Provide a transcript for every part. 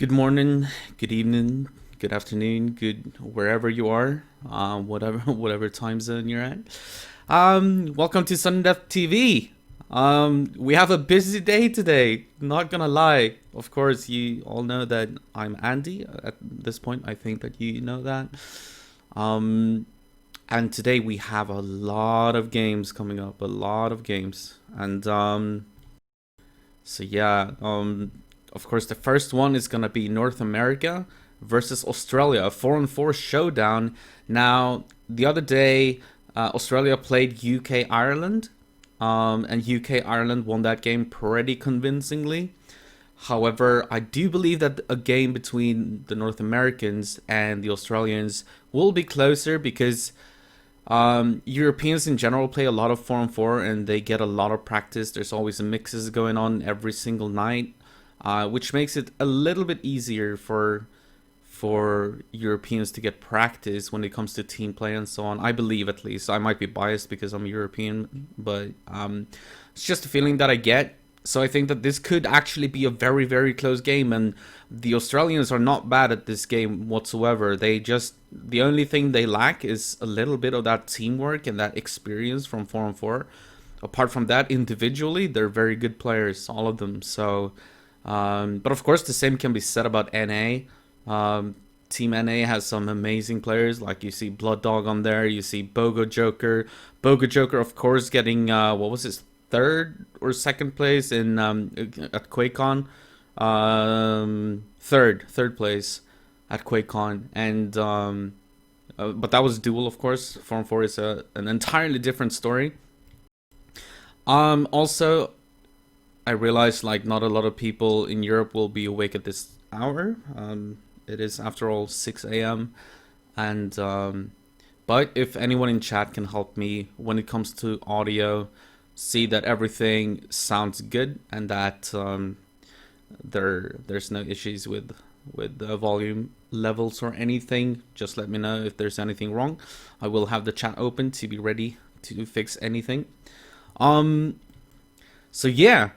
Good morning, good evening, good afternoon, good wherever you are, whatever whatever time zone you're at. Welcome to Sudden Death TV. We have a busy day today. Not gonna lie. Of course, you all know that I'm Andy. At this point, I think that you know that. Um, and today we have a lot of games coming up. A lot of games, and so yeah. Of course, the first one is gonna be North America versus Australia, a 4-on-4 showdown. Now, the other day, Australia played UK Ireland, and UK Ireland won that game pretty convincingly. However, I do believe that a game between the North Americans and the Australians will be closer because Europeans in general play a lot of 4-on-4 and they get a lot of practice. There's always mixes going on every single night, which makes it a little bit easier for Europeans to get practice when it comes to team play and so on. I believe, at least. I might be biased because I'm European, but it's just a feeling that I get. So I think that this could actually be a very, very close game, and the Australians are not bad at this game whatsoever. The only thing they lack is a little bit of that teamwork and that experience from 4-on-4. Apart from that, individually, they're very good players, all of them. So, but of course, the same can be said about NA. Team NA has some amazing players, like you see Blood Dog on there, you see Bogo Joker. Bogo Joker, of course, getting what was his third or second place in at QuakeCon. Third place at QuakeCon, and but that was duel, of course. 4-on-4 is an entirely different story. Also, I realized like not a lot of people in Europe will be awake at this hour. It is, after all, 6 a.m. and but if anyone in chat can help me when it comes to audio, see that everything sounds good and that there's no issues with the volume levels or anything, just let me know if there's anything wrong. I will have the chat open to be ready to fix anything. So yeah,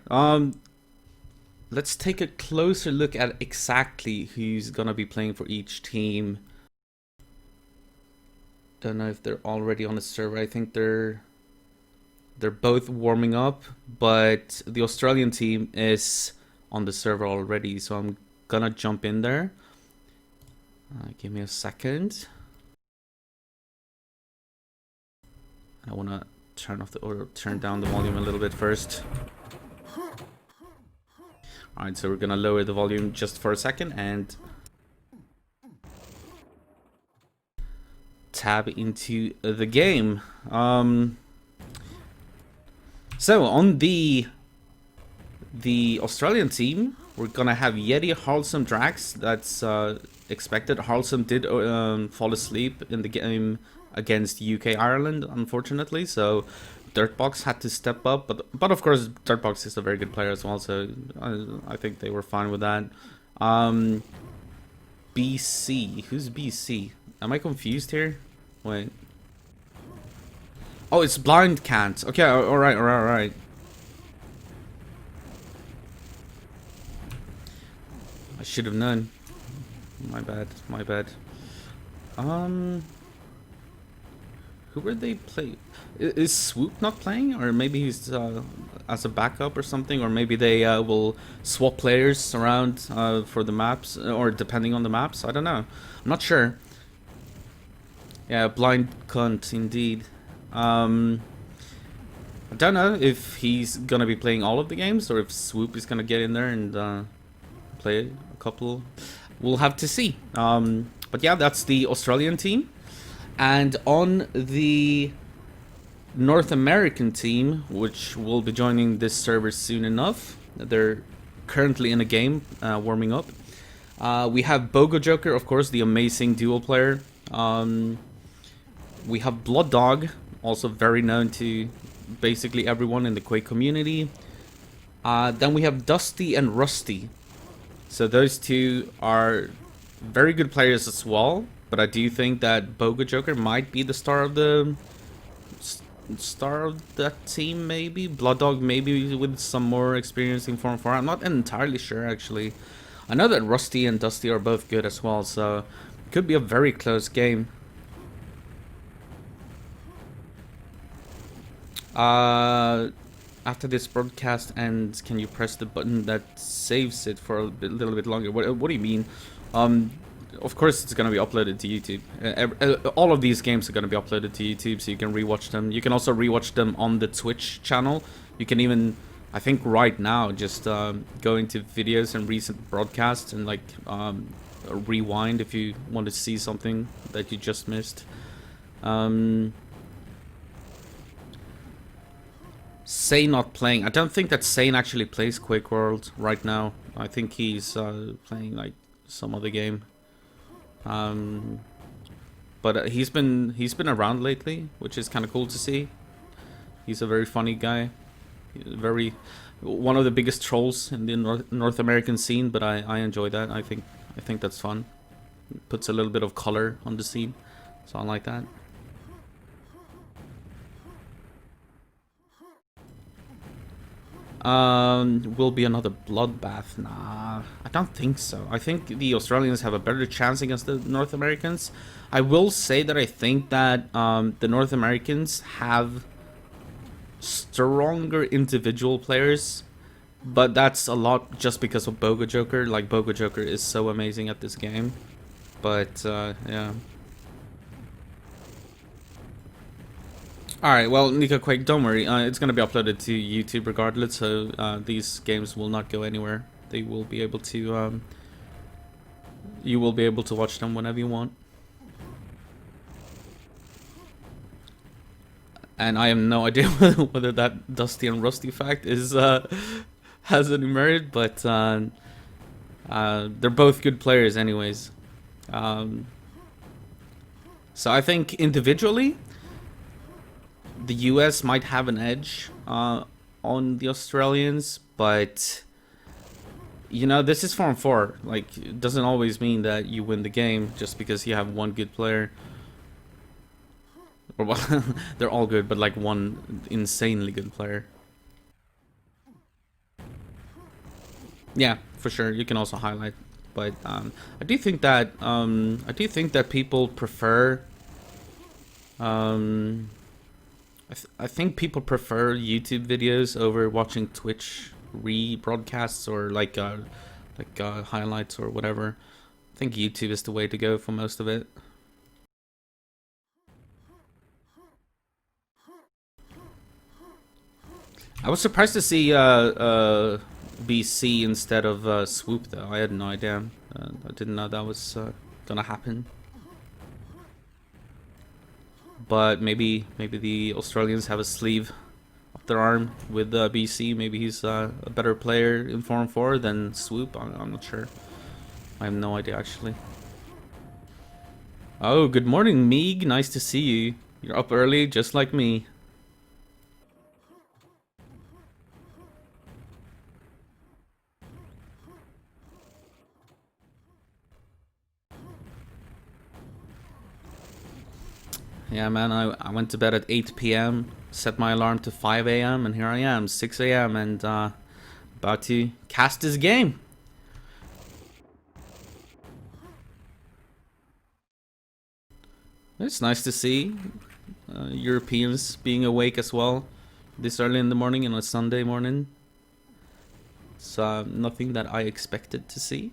let's take a closer look at exactly who's gonna be playing for each team. Don't know if they're already on the server. I think they're both warming up, but the Australian team is on the server already, so I'm gonna jump in there. Give me a second. I wanna turn down the volume a little bit first. Alright, so we're gonna lower the volume just for a second and tab into the game. So on the Australian team, we're gonna have Yeti, Harlsum, Drax. That's expected. Harlsum did fall asleep in the game against UK Ireland, unfortunately. So Dirtbox had to step up, but of course Dirtbox is a very good player as well. So I think they were fine with that. BC, who's BC? Am I confused here? Wait. Oh, it's Blind Can't. Okay, alright. I should have known. My bad. Who were they play? Is Swoop not playing? Or maybe he's as a backup or something? Or maybe they will swap players around for the maps, or depending on the maps? I don't know. I'm not sure. Yeah, Blind Cunt, indeed. I don't know if he's gonna be playing all of the games or if Swoop is gonna get in there and play a couple. We'll have to see. But yeah, that's the Australian team. And on the North American team, which will be joining this server soon enough, they're currently in a game warming up. We have Bogo Joker, of course, the amazing duel player. We have Blood Dog, also very known to basically everyone in the Quake community. Then we have Dusty and Rusty. So those two are very good players as well, but I do think that Bogo Joker might be the star of that team, maybe. Blood Dog maybe with some more experience in 4-on-4. I'm not entirely sure, actually. I know that Rusty and Dusty are both good as well, so it could be a very close game. After this broadcast ends, can you press the button that saves it for a little bit longer? What do you mean? Of course it's going to be uploaded to YouTube. All of these games are going to be uploaded to YouTube, so you can rewatch them. You can also rewatch them on the Twitch channel. You can even, I think right now, just go into videos and recent broadcasts and like rewind if you want to see something that you just missed. Say not playing. I don't think that Sane actually plays Quake World right now. I think he's playing like some other game. But he's been around lately, which is kind of cool to see. He's a very funny guy. One of the biggest trolls in the North American scene, but I enjoy that. I think that's fun. It puts a little bit of color on the scene, so I like that. Will be another bloodbath? Nah, I don't think so. I think the Australians have a better chance against the North Americans. I will say that I think that the North Americans have stronger individual players, but that's a lot just because of Bogo Joker. Like, Bogo Joker is so amazing at this game. But yeah. Alright, well, Nico Quake, don't worry. It's going to be uploaded to YouTube regardless, so these games will not go anywhere. They will be able to, you will be able to watch them whenever you want. And I have no idea whether that Dusty and Rusty fact is has any merit, but they're both good players anyways. So I think individually, the US might have an edge on the Australians, but you know, this is 4-on-4. Like, it doesn't always mean that you win the game just because you have one good player. Or well, they're all good, but like one insanely good player. Yeah, for sure. You can also highlight, but I do think that people prefer. I think people prefer YouTube videos over watching Twitch rebroadcasts or like highlights or whatever. I think YouTube is the way to go for most of it. I was surprised to see BC instead of Swoop though. I had no idea. I didn't know that was gonna happen. But maybe the Australians have a sleeve up their arm with BC. Maybe he's a better player in 4-on-4 than Swoop. I'm not sure. I have no idea actually. Oh, good morning, Meeg. Nice to see you. You're up early, just like me. Yeah, man, I went to bed at 8 p.m., set my alarm to 5 a.m., and here I am, 6 a.m., and about to cast this game. It's nice to see Europeans being awake as well this early in the morning on a Sunday morning. It's nothing that I expected to see.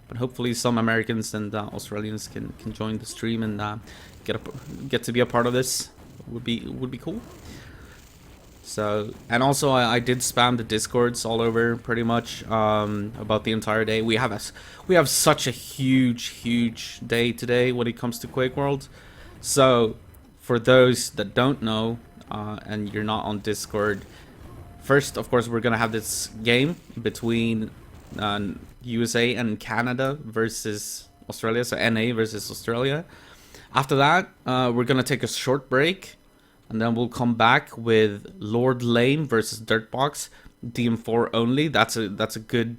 But hopefully some Americans and Australians can join the stream and get to be a part of this. Would be cool. So, and also I did spam the Discords all over pretty much about the entire day. We have such a huge day today when it comes to Quake World. So for those that don't know and you're not on Discord, first of course we're gonna have this game between USA and Canada versus Australia, so NA versus Australia. After that, we're gonna take a short break, and then we'll come back with Lord Lane versus Dirtbox, DM4 only. That's a good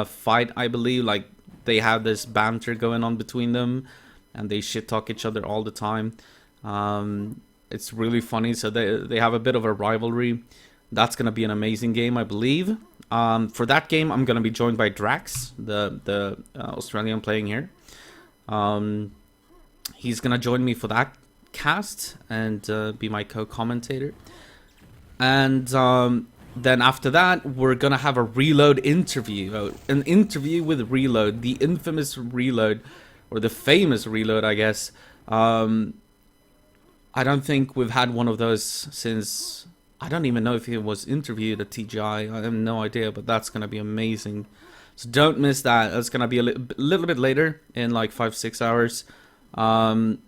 fight, I believe. Like, they have this banter going on between them, and they shit talk each other all the time. It's really funny. So they have a bit of a rivalry. That's gonna be an amazing game, I believe. For that game, I'm gonna be joined by Drax, the Australian playing here. He's gonna join me for that cast and be my co-commentator. And then after that, we're gonna have a Reload interview, an interview with Reload, the infamous Reload, or the famous Reload, I guess. I don't think we've had one of those since, I don't even know if he was interviewed at TGI. I have no idea, but that's gonna be amazing. So don't miss that. That's gonna be a little bit later, in like 5-6 hours. And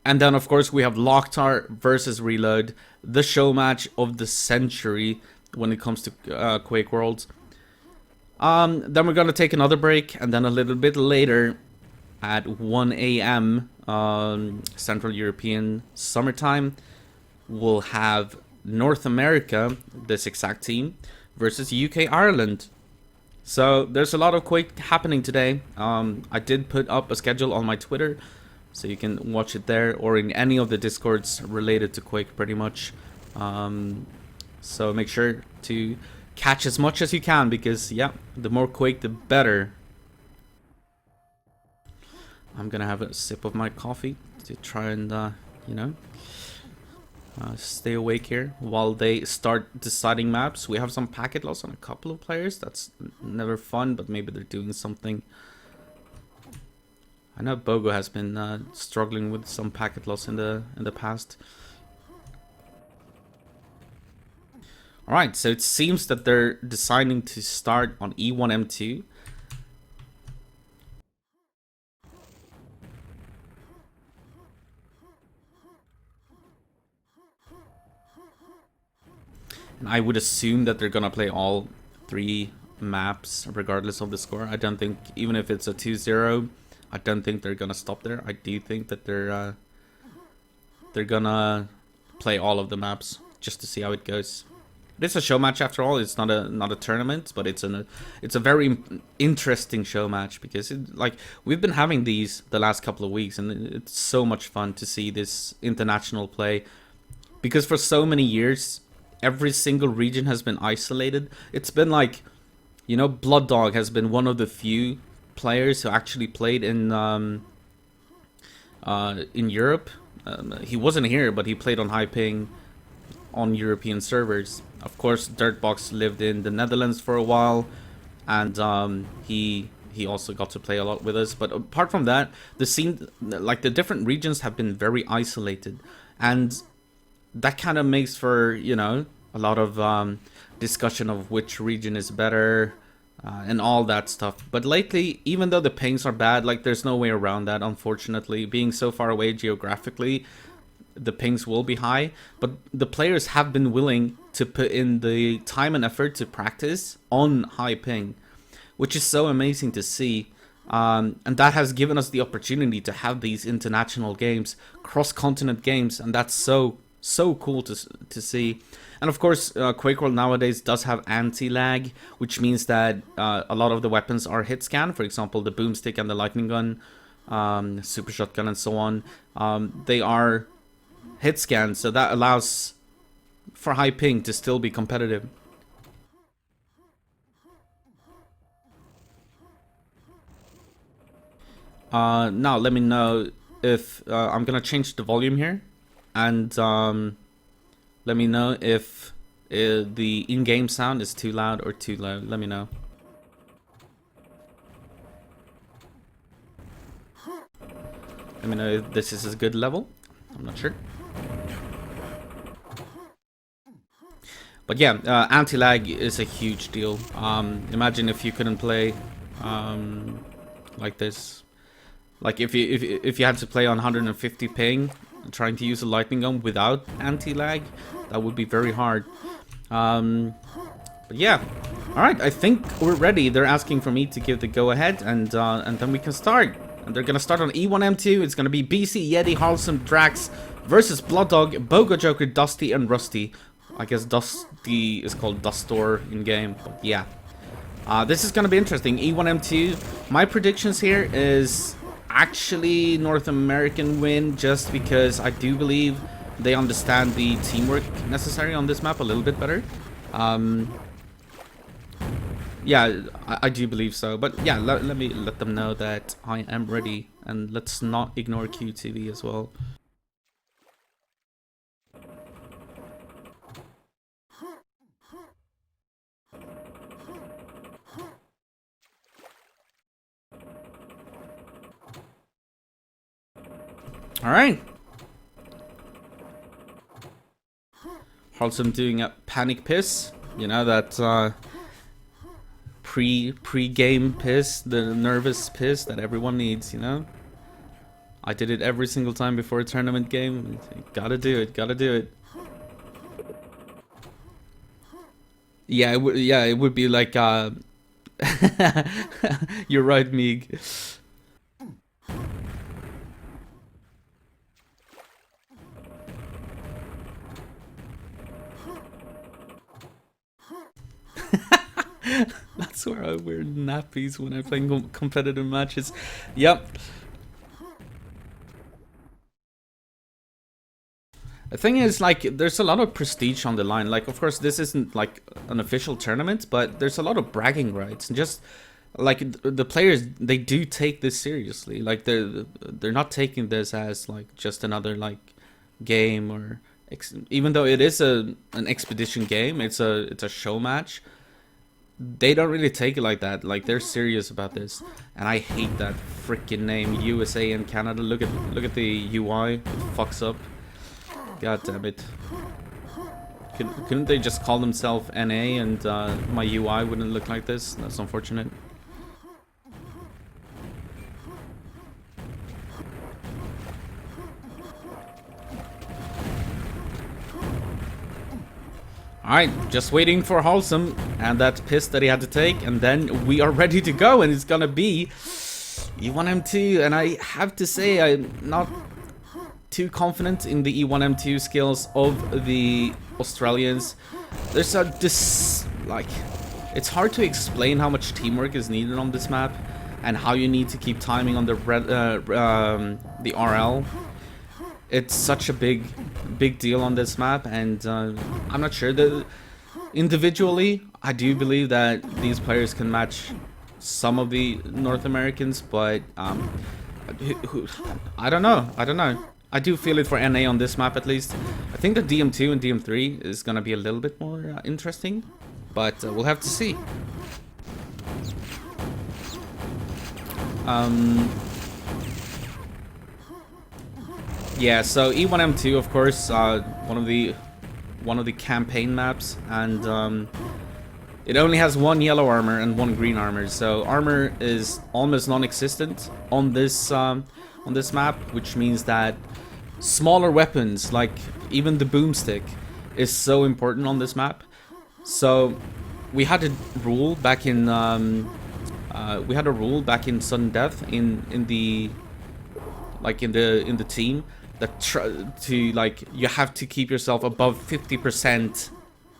then of course we have Locktar versus Reload, the show match of the century when it comes to Quake Worlds. Then we're gonna take another break, and then a little bit later at 1 a.m. Central European summertime, we'll have North America, this exact team, versus UK Ireland. So there's a lot of Quake happening today. I did put up a schedule on my Twitter, so you can watch it there, or in any of the Discords related to Quake pretty much. So make sure to catch as much as you can, because yeah, the more Quake the better. I'm gonna have a sip of my coffee to try and you know, stay awake here while they start deciding maps. We have some packet loss on a couple of players. That's never fun, but maybe they're doing something. I know Bogo has been struggling with some packet loss in the past. Alright, so it seems that they're deciding to start on E1M2. And I would assume that they're gonna play all 3 maps regardless of the score. I don't think, even if it's a 2-0, I don't think they're gonna stop there. I do think that they're gonna play all of the maps just to see how it goes. It's a show match after all. It's not a tournament, but it's a very interesting show match, because like we've been having these the last couple of weeks, and it's so much fun to see this international play, because for so many years every single region has been isolated. It's been like, you know, Blood Dog has been one of the few players who actually played in Europe. He wasn't here, but he played on high ping on European servers. Of course, Dirtbox lived in the Netherlands for a while, and he also got to play a lot with us. But apart from that, the scene, like the different regions, have been very isolated, and that kind of makes for, you know, a lot of discussion of which region is better and all that stuff. But lately, even though the pings are bad, like there's no way around that, unfortunately. Being so far away geographically, the pings will be high, but the players have been willing to put in the time and effort to practice on high ping, which is so amazing to see. And that has given us the opportunity to have these international games, cross-continent games, and that's so cool to see. And of course, Quake World nowadays does have anti-lag, which means that a lot of the weapons are hit scan. For example, the boomstick and the lightning gun, super shotgun, and so on. They are hit scan, so that allows for high ping to still be competitive. Now let me know if I'm gonna change the volume here, and let me know if the in-game sound is too loud or too low. Let me know. Let me know if this is a good level. I'm not sure. But yeah, anti-lag is a huge deal. Imagine if you couldn't play like this. Like if you had to play on 150 ping, trying to use a lightning gun without anti-lag, that would be very hard. But yeah, all right. I think we're ready. They're asking for me to give the go-ahead, and then we can start. And they're gonna start on E1M2. It's gonna be BC, Yeti, Harleston, Drax versus Blood Dog, Bogo Joker, Dusty, and Rusty. I guess Dusty is called Dustor in game, but yeah. This is gonna be interesting. E1M2. My predictions here is actually North American win, just because I do believe they understand the teamwork necessary on this map a little bit better. Yeah, I do believe so. But yeah, let me let them know that I am ready, and let's not ignore QTV as well. All right. Wholesome doing a panic piss. You know that pre-game piss, the nervous piss that everyone needs. You know. I did it every single time before a tournament game. Gotta do it. Gotta do it. Yeah, it would be like. You're right, Meeg. That's where I wear nappies when I play competitive matches. Yep. The thing is, like, there's a lot of prestige on the line. Like, of course, this isn't like an official tournament, but there's a lot of bragging rights, and just like the players, they do take this seriously. Like, they're not taking this as like just another like game, or even though it is an expedition game, it's a show match. They don't really take it like that. Like, they're serious about this, and I hate that freaking name, USA and Canada. Look at the UI. It fucks up. God damn it. Couldn't they just call themselves NA and my UI wouldn't look like this? That's unfortunate. Alright, just waiting for Wholesome and that piss that he had to take, and then we are ready to go, and it's gonna be E1M2, and I have to say I'm not too confident in the E1M2 skills of the Australians. There's like, it's hard to explain how much teamwork is needed on this map, and how you need to keep timing on the RL. It's such a big deal on this map, and I'm not sure that individually I do believe that these players can match some of the North Americans, but I don't know. I do feel it for NA on this map, at least. I think that DM2 and DM3 is gonna be a little bit more interesting, but we'll have to see. Yeah, so E1M2, of course, one of the campaign maps, and it only has one yellow armor and one green armor, so armor is almost non-existent on this map, which means that smaller weapons, like even the boomstick, is so important on this map. So we had a rule back in Sudden Death in the team that you have to keep yourself above 50%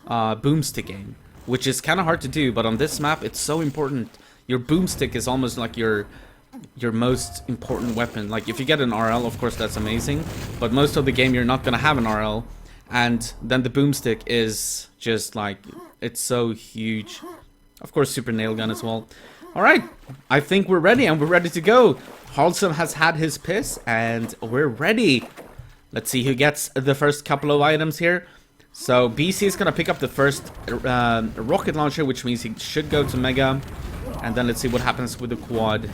boomstick aim, which is kind of hard to do, but on this map it's so important. Your boomstick is almost like your most important weapon. Like, if you get an RL, of course that's amazing, but most of the game you're not gonna have an RL, and then the boomstick is just like, it's so huge. Of course, super nail gun as well. Alright, I think we're ready, and we're ready to go. Wholesome has had his piss, and we're ready. Let's see who gets the first couple of items here. So BC is gonna pick up the first rocket launcher, which means he should go to Mega, and then let's see what happens with the quad.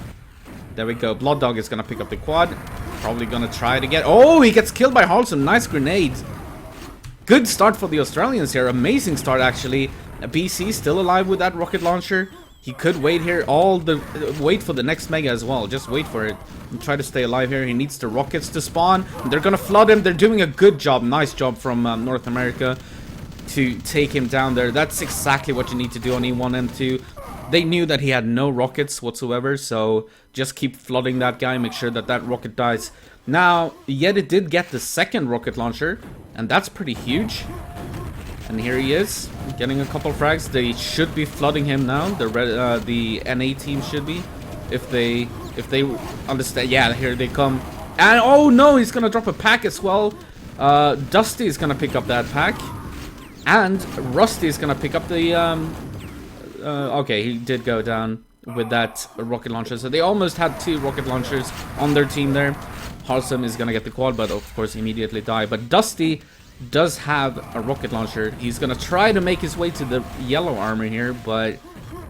There we go. Blood Dog is gonna pick up the quad. Probably gonna try to get... Oh, he gets killed by Wholesome. Nice grenade. Good start for the Australians here. Amazing start, actually. BC still alive with that rocket launcher. He could wait here wait for the next Mega as well. Just wait for it and try to stay alive here. He needs the rockets to spawn. They're gonna flood him. They're doing a good job. Nice job from North America to take him down there. That's exactly what you need to do on E1M2. They knew that he had no rockets whatsoever, so just keep flooding that guy, make sure that that rocket dies. Now, Yeti did get the second rocket launcher, and that's pretty huge. And here he is, getting a couple frags. They should be flooding him now. The NA team should be, if they understand. Yeah, here they come. And oh no, he's gonna drop a pack as well. Dusty is gonna pick up that pack. And Rusty is gonna pick up the okay, he did go down with that rocket launcher. So they almost had 2 rocket launchers on their team there. Harsum is gonna get the quad, but of course immediately die. But Dusty does have a rocket launcher. He's gonna try to make his way to the yellow armor here, but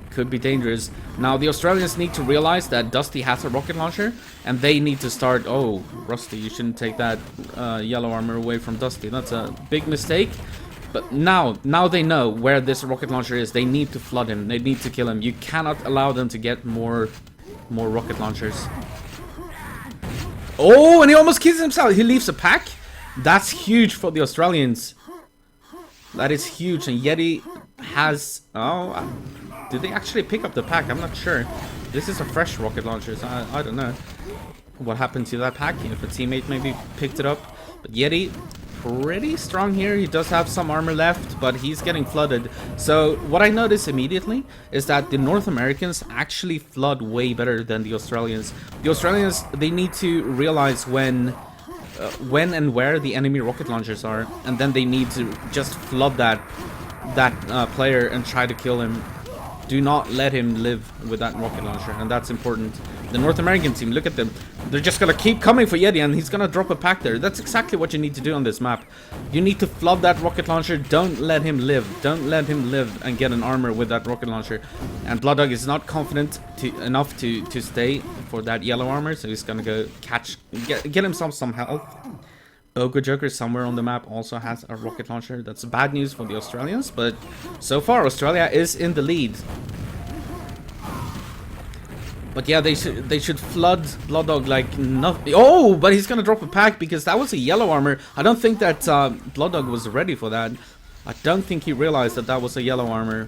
could be dangerous. Now the Australians need to realize that Dusty has a rocket launcher, and they need to start. Oh, Rusty, you shouldn't take that yellow armor away from Dusty. That's a big mistake. But now they know where this rocket launcher is. They need to flood him. They need to kill him. You cannot allow them to get more rocket launchers. Oh, and he almost kills himself. He leaves a pack. That's huge for the Australians. That is huge. And Yeti has... Oh, did they actually pick up the pack? I'm not sure. This is a fresh rocket launcher, so I don't know what happened to that pack. If a teammate maybe picked it up. But Yeti, pretty strong here. He does have some armor left, but he's getting flooded. So what I noticed immediately is that the North Americans actually flood way better than the Australians. The Australians, they need to realize when and where the enemy rocket launchers are, and then they need to just flood that player and try to kill him. Do not let him live with that rocket launcher, and that's important. The North American team, look at them. They're just gonna keep coming for Yeti, and he's gonna drop a pack there. That's exactly what you need to do on this map. You need to flood that rocket launcher. Don't let him live. Don't let him live and get an armor with that rocket launcher. And Blood Dog is not confident enough to stay for that yellow armor, so he's gonna go get himself some health. Bogo Joker somewhere on the map also has a rocket launcher. That's bad news for the Australians, but so far Australia is in the lead. But yeah, they should flood Blood Dog like nothing. Oh, but he's gonna drop a pack because that was a yellow armor. I don't think that Blood Dog was ready for that. I don't think he realized that that was a yellow armor.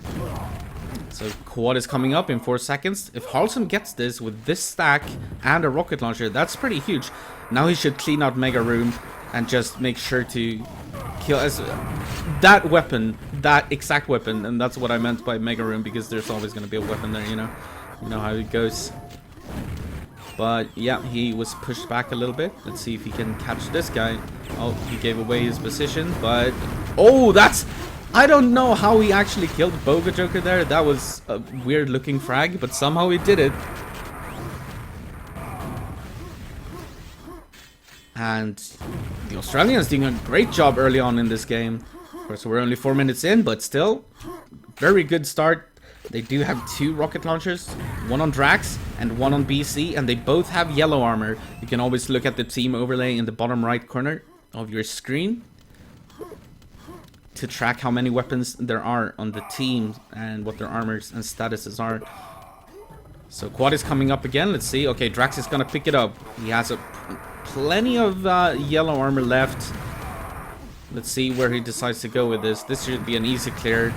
So quad is coming up in 4 seconds. If Harlson gets this with this stack and a rocket launcher, that's pretty huge. Now he should clean out Mega Room and just make sure to kill that weapon, that exact weapon. And that's what I meant by Mega Room, because there's always going to be a weapon there, you know. You know how it goes. But yeah, he was pushed back a little bit. Let's see if he can catch this guy. Oh, he gave away his position, but... Oh, that's... I don't know how he actually killed Boga Joker there. That was a weird looking frag, but somehow he did it. And the Australians doing a great job early on in this game. Of course, we're only 4 minutes in, but still, very good start. They do have 2 rocket launchers, one on Drax and one on BC, and they both have yellow armor. You can always look at the team overlay in the bottom right corner of your screen to track how many weapons there are on the team and what their armors and statuses are. So quad is coming up again. Let's see. Okay, Drax is gonna pick it up. He has plenty of yellow armor left. Let's see where he decides to go with this. This should be an easy clear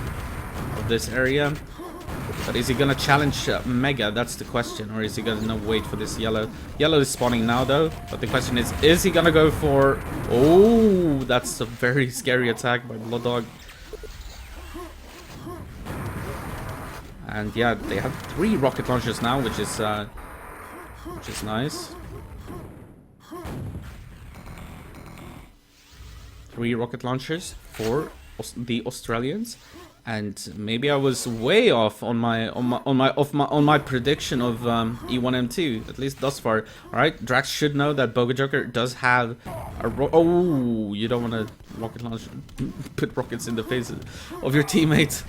of this area. But is he gonna challenge Mega? That's the question. Or is he gonna wait for this yellow? Yellow is spawning now though. But the question is he gonna go for... Oh, that's a very scary attack by Blood Dog. And yeah, they have 3 rocket launchers now, which is nice. 3 rocket launchers for the Australians. And maybe I was way off on my prediction of E1M2, at least thus far. All right, Drax should know that Boga Joker does have a oh, you don't want to rocket launch, put rockets in the face of your teammates.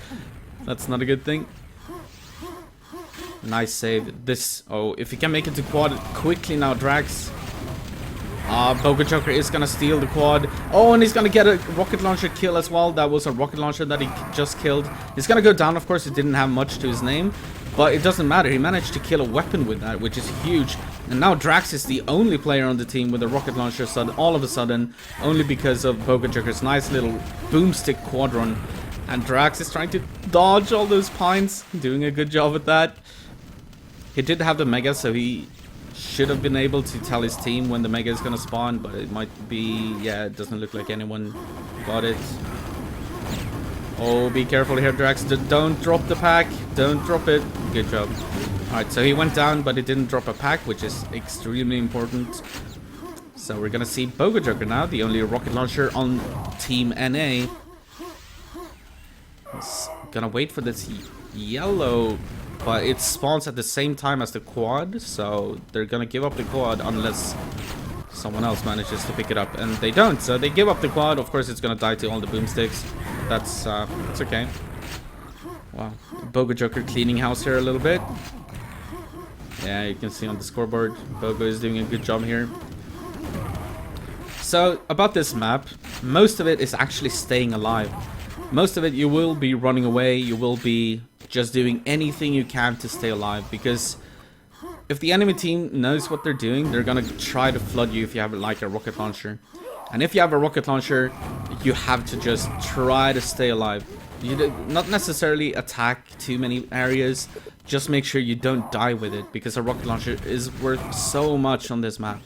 That's not a good thing. Nice save. This, oh, if he can make it to quad quickly now, Drax. Boga Joker is gonna steal the quad. Oh, and he's gonna get a rocket launcher kill as well. That was a rocket launcher that he just killed. He's gonna go down, of course. He didn't have much to his name, but it doesn't matter. He managed to kill a weapon with that, which is huge. And now Drax is the only player on the team with a rocket launcher, so all of a sudden, only because of Boga Joker's nice little boomstick quad run. And Drax is trying to dodge all those pines, doing a good job with that. He did have the Mega, so he should have been able to tell his team when the Mega is gonna spawn, but it might be... Yeah, it doesn't look like anyone got it. Oh, be careful here, Drax. Don't drop the pack. Don't drop it. Good job. Alright, so he went down, but he didn't drop a pack, which is extremely important. So we're gonna see Boga Joker now, the only rocket launcher on Team NA. He's gonna wait for this yellow, but it spawns at the same time as the quad, so they're gonna give up the quad unless someone else manages to pick it up, and they don't, so they give up the quad. Of course, it's gonna die to all the boomsticks. That's it's okay. Wow, Bogo Joker cleaning house here a little bit. Yeah, you can see on the scoreboard, Bogo is doing a good job here. So, about this map, most of it is actually staying alive. Most of it you will be running away, you will be just doing anything you can to stay alive, because if the enemy team knows what they're doing, they're gonna try to flood you if you have like a rocket launcher. And if you have a rocket launcher, you have to just try to stay alive. You do not necessarily attack too many areas, just make sure you don't die with it, because a rocket launcher is worth so much on this map.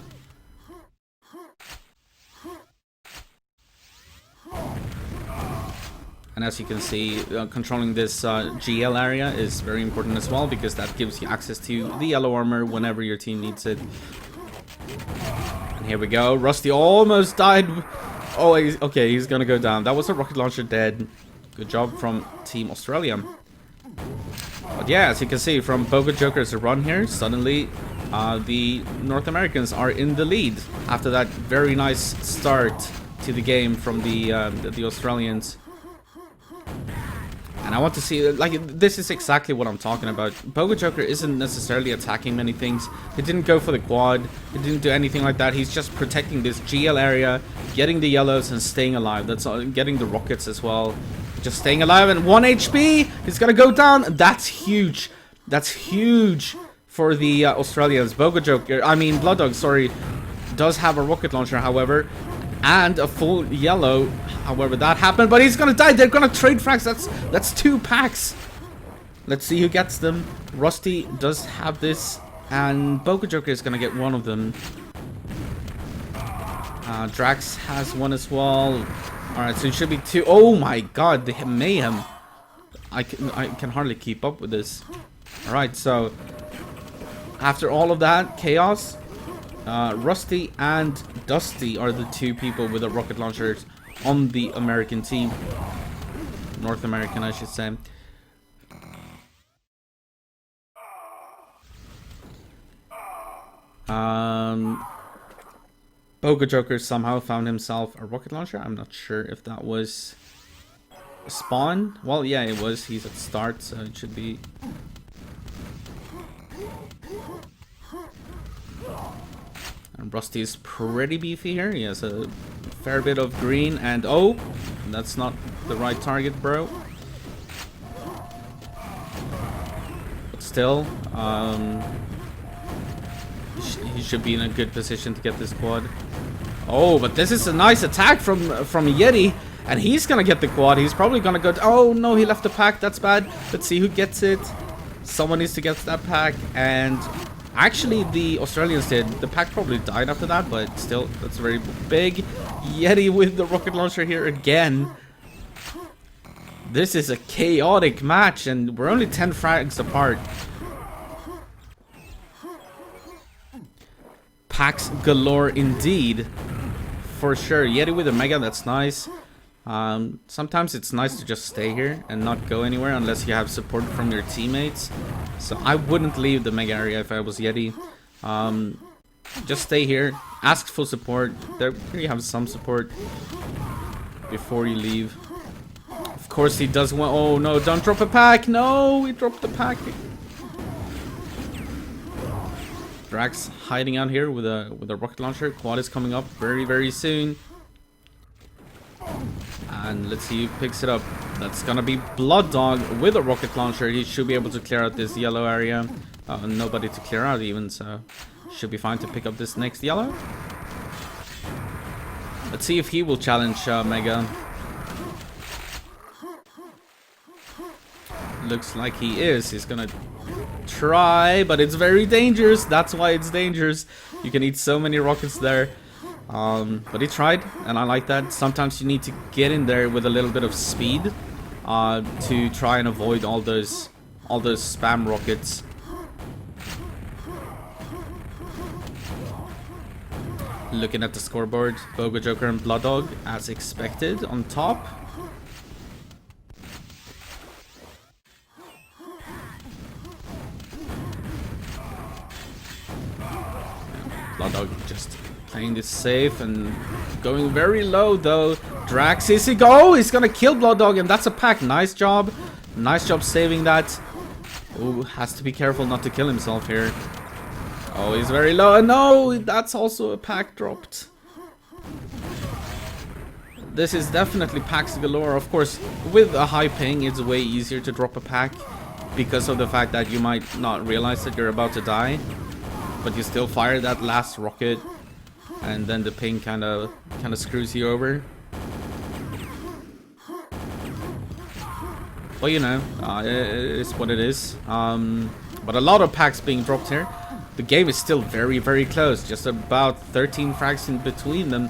And as you can see, controlling this GL area is very important as well, because that gives you access to the yellow armor whenever your team needs it. And here we go. Rusty almost died. Oh, okay, he's gonna go down. That was a rocket launcher dead. Good job from Team Australia. But yeah, as you can see, from Bogo Joker's run here, suddenly the North Americans are in the lead after that very nice start to the game from the Australians. And I want to see, like, this is exactly what I'm talking about. Bogo Joker isn't necessarily attacking many things. He didn't go for the quad. He didn't do anything like that. He's just protecting this GL area, getting the yellows and staying alive. That's all, getting the rockets as well. Just staying alive, and 1 HP. He's gonna go down. That's huge. That's huge for the Australians. Bogo Joker, I mean Blood Dog, sorry, does have a rocket launcher, however, and a full yellow. However, that happened, but he's gonna die. They're gonna trade frags. That's 2 packs. Let's see who gets them. Rusty does have this, and Bogo Joker is gonna get one of them. Drax has one as well. Alright, so it should be 2. Oh my god, the mayhem. I can hardly keep up with this. Alright, so after all of that chaos, Rusty and Dusty are the 2 people with the rocket launchers on the American team. North American, I should say. Bogo Joker somehow found himself a rocket launcher. I'm not sure if that was a spawn. Well, yeah, it was. He's at start, so it should be. And Rusty is pretty beefy here. He has a fair bit of green, and oh, that's not the right target, bro. But still, he should be in a good position to get this quad. Oh, but this is a nice attack from Yeti, and he's gonna get the quad. He's probably gonna go. Oh no, he left the pack. That's bad. Let's see who gets it. Someone needs to get that pack, and actually the Australians did. The pack probably died after that, but still, that's very big. Yeti with the rocket launcher here again. This is a chaotic match, and we're only 10 frags apart. Packs galore indeed, for sure. Yeti with a mega, that's nice. Sometimes it's nice to just stay here and not go anywhere unless you have support from your teammates. So I wouldn't leave the mega area if I was Yeti. Just stay here, ask for support. There you have some support before you leave. Of course he does want. Oh no, don't drop a pack. No, he dropped the pack. Drax hiding out here with a rocket launcher. Quad is coming up very soon. And let's see who picks it up. That's gonna be Blood Dog with a rocket launcher. He should be able to clear out this yellow area. Nobody to clear out even, so should be fine to pick up this next yellow. Let's see if he will challenge Mega. Looks like he is. He's gonna try, but it's very dangerous. That's why it's dangerous. You can eat so many rockets there. But he tried, and I like that. Sometimes you need to get in there with a little bit of speed to try and avoid all those spam rockets. Looking at the scoreboard, Bogo Joker and Blood Dog, as expected, on top. Blood Dog just playing this safe and going very low though. Drax, is he go? He's gonna kill Blood Dog, and that's a pack. Nice job. Nice job saving that. Oh, has to be careful not to kill himself here. Oh, he's very low. And no, that's also a pack dropped. This is definitely packs galore. Of course, with a high ping, it's way easier to drop a pack because of the fact that you might not realize that you're about to die, but you still fire that last rocket, and then the ping kind of screws you over. Well, you know, it's what it is. But a lot of packs being dropped here. The game is still very, very close. Just about 13 frags in between them.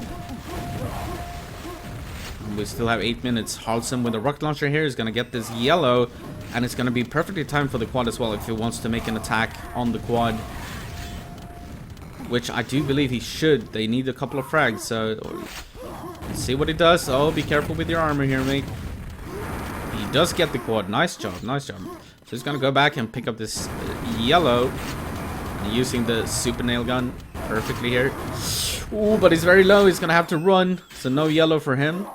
We still have 8 minutes. Harlson with a rocket launcher here is going to get this yellow, and it's going to be perfectly timed for the quad as well if he wants to make an attack on the quad, which I do believe he should. They need a couple of frags, so let's see what he does. Oh, be careful with your armor here, mate. He does get the quad. Nice job, nice job. So he's going to go back and pick up this yellow, using the super nail gun perfectly here. Ooh, but he's very low. He's going to have to run, so no yellow for him.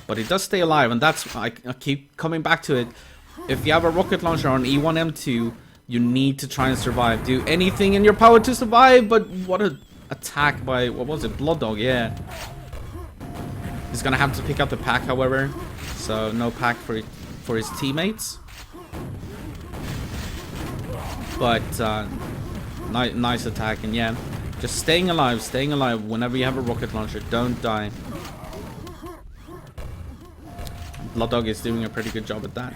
But he does stay alive, and that's, I keep coming back to it. If you have a rocket launcher on E1M2, you need to try and survive. Do anything in your power to survive, but what a attack by, what was it, Blood Dog, yeah. He's going to have to pick up the pack, however, so no pack for his teammates. But nice attack, and yeah, just staying alive whenever you have a rocket launcher. Don't die. Blood Dog is doing a pretty good job at that.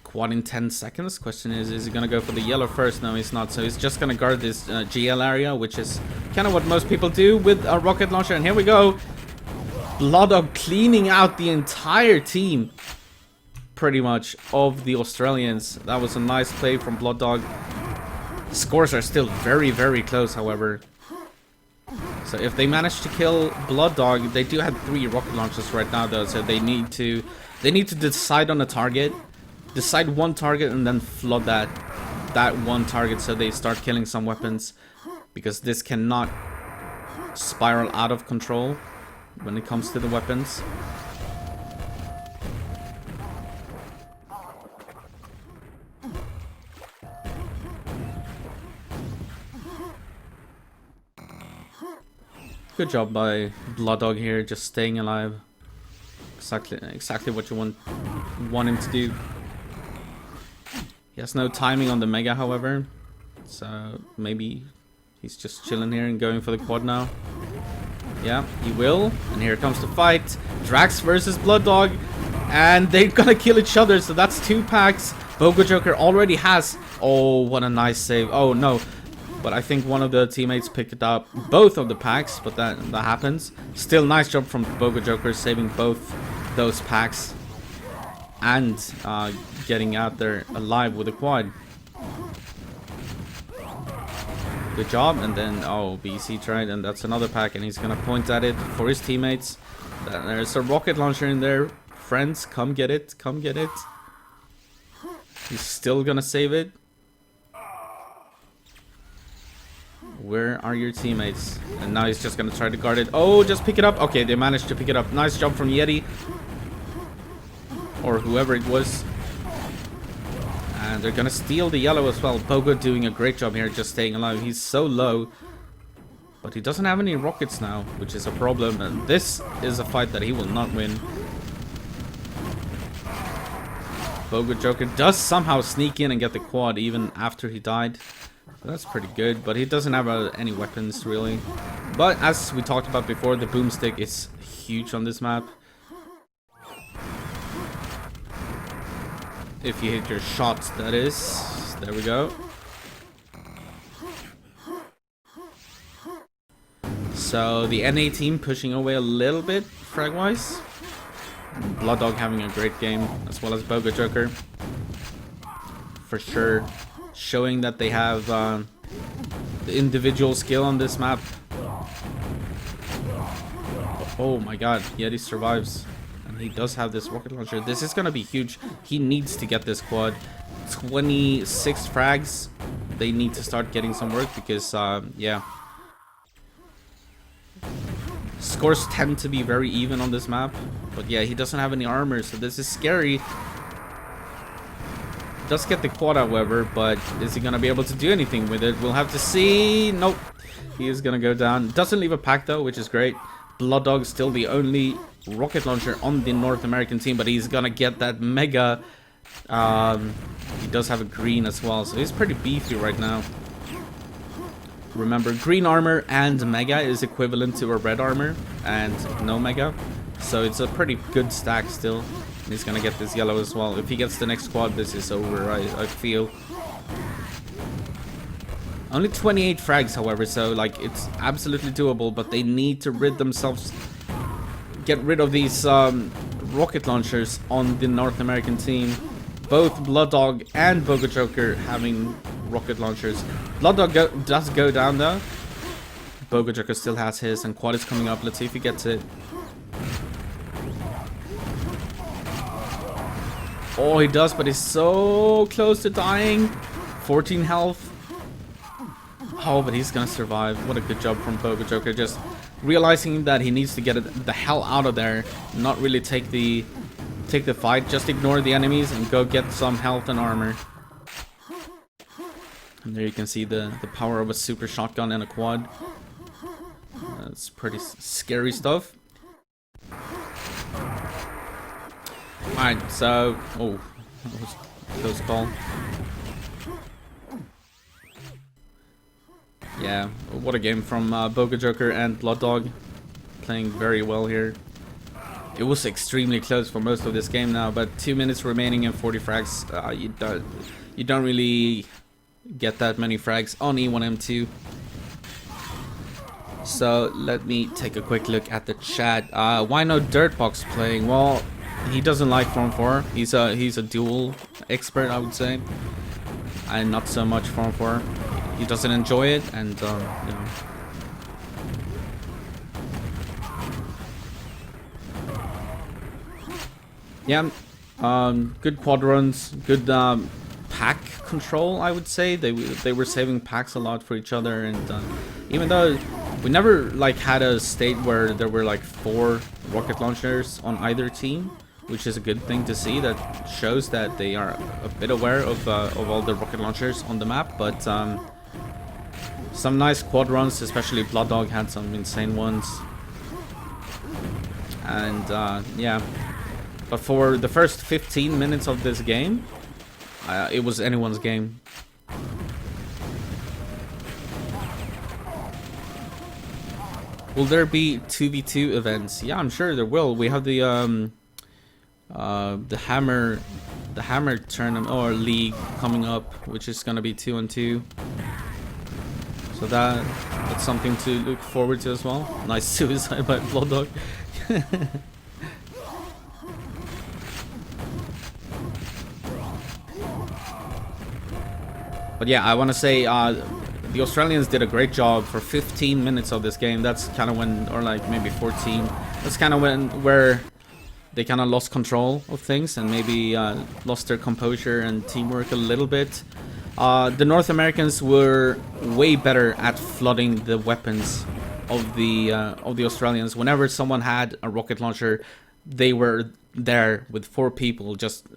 Quad in 10 seconds. Question is he gonna go for the yellow first? No, he's not. So he's just gonna guard this GL area, which is kind of what most people do with a rocket launcher. And here we go. Blood Dog cleaning out the entire team, pretty much, of the Australians. That was a nice play from Blood Dog. Scores are still very, very close, however. So if they manage to kill Blood Dog, they do have 3 rocket launchers right now, though. So they need to decide on a target, decide one target, and then flood that one target so they start killing some weapons, because this cannot spiral out of control when it comes to the weapons. Good job by Blood Dog here, just staying alive. Exactly what you want him to do. He has no timing on the Mega, however, so maybe he's just chilling here and going for the quad now. Yeah, he will. And here comes the fight. Drax versus Blood Dog, and they're gonna kill each other. So that's 2 packs. Bogo Joker already has. Oh, what a nice save. Oh no. But I think one of the teammates picked up both of the packs, but that happens. Still, nice job from Bogo Joker, saving both those packs and getting out there alive with a quad. Good job. And then, oh, BC tried, and that's another pack, and he's gonna point at it for his teammates. There's a rocket launcher in there. Friends, come get it, come get it. He's still gonna save it. Where are your teammates? And now he's just gonna try to guard it. Oh, just pick it up. Okay, they managed to pick it up. Nice job from Yeti, or whoever it was. And they're gonna steal the yellow as well. Bogo doing a great job here, just staying alive. He's so low, but he doesn't have any rockets now, which is a problem. And this is a fight that he will not win. Bogo Joker does somehow sneak in and get the quad even after he died. That's pretty good, but he doesn't have any weapons really. But as we talked about before, the boomstick is huge on this map. If you hit your shots, that is. There we go. So the NA team pushing away a little bit frag-wise. Blood Dog having a great game, as well as Bogo Joker. For sure. Showing that they have the individual skill on this map. Oh my god, Yeti survives. And he does have this rocket launcher. This is gonna be huge. He needs to get this quad. 26 frags. they need to start getting some work because, yeah. Scores tend to be very even on this map. But yeah, he doesn't have any armor, so this is scary. Does get the quad, however, but is he gonna be able to do anything with it? We'll have to see. Nope. He is gonna go down. Doesn't leave a pack though, which is great. Blood Dog still the only rocket launcher on the North American team, but he's gonna get that mega. He does have a green as well, so he's pretty beefy right now. Remember, green armor and mega is equivalent to a red armor and no mega, so it's a pretty good stack still. He's gonna get this yellow as well. If he gets the next quad, this is over, I feel. Only 28 frags, however, so like it's absolutely doable, but they need to get rid of these rocket launchers on the North American team. Both Blood Dog and Boga Joker having rocket launchers. Blood Dog does go down though. Boga Joker still has his, and quad is coming up. Let's see if he gets it. Oh, he does, but he's so close to dying. 14 health. Oh, but he's gonna survive. What a good job from Boga Joker. Just realizing that he needs to get the hell out of there. Not really take the fight. Just ignore the enemies and go get some health and armor. And there you can see the power of a super shotgun and a quad. That's pretty scary stuff. Alright, so... Oh, that was a close call. Yeah, what a game from Boga Joker and Blood Dog. Playing very well here. It was extremely close for most of this game now, but 2 minutes remaining and 40 frags. You don't really get that many frags on E1M2. So let me take a quick look at the chat. Why no Dirtbox playing? Well, he doesn't like Form 4. He's a duel expert, I would say, and not so much Form 4. He doesn't enjoy it, and you know. Yeah, good quad runs, good pack control, I would say. They were saving packs a lot for each other, and even though we never like had a state where there were like 4 rocket launchers on either team, which is a good thing to see. That shows that they are a bit aware of all the rocket launchers on the map. But some nice quad runs, especially Blood Dog had some insane ones, and yeah. But for the first 15 minutes of this game, it was anyone's game. Will there be 2v2 events? Yeah, I'm sure there will. We have the hammer tournament or league coming up, which is gonna be 2-on-2. So that's something to look forward to as well. Nice suicide by Blood Dog. But yeah, I want to say the Australians did a great job for 15 minutes of this game. That's kind of when, or like maybe 14. That's kind of where they kind of lost control of things and maybe lost their composure and teamwork a little bit. The North Americans were way better at flooding the weapons of the Australians. Whenever someone had a rocket launcher, they were there with 4 people just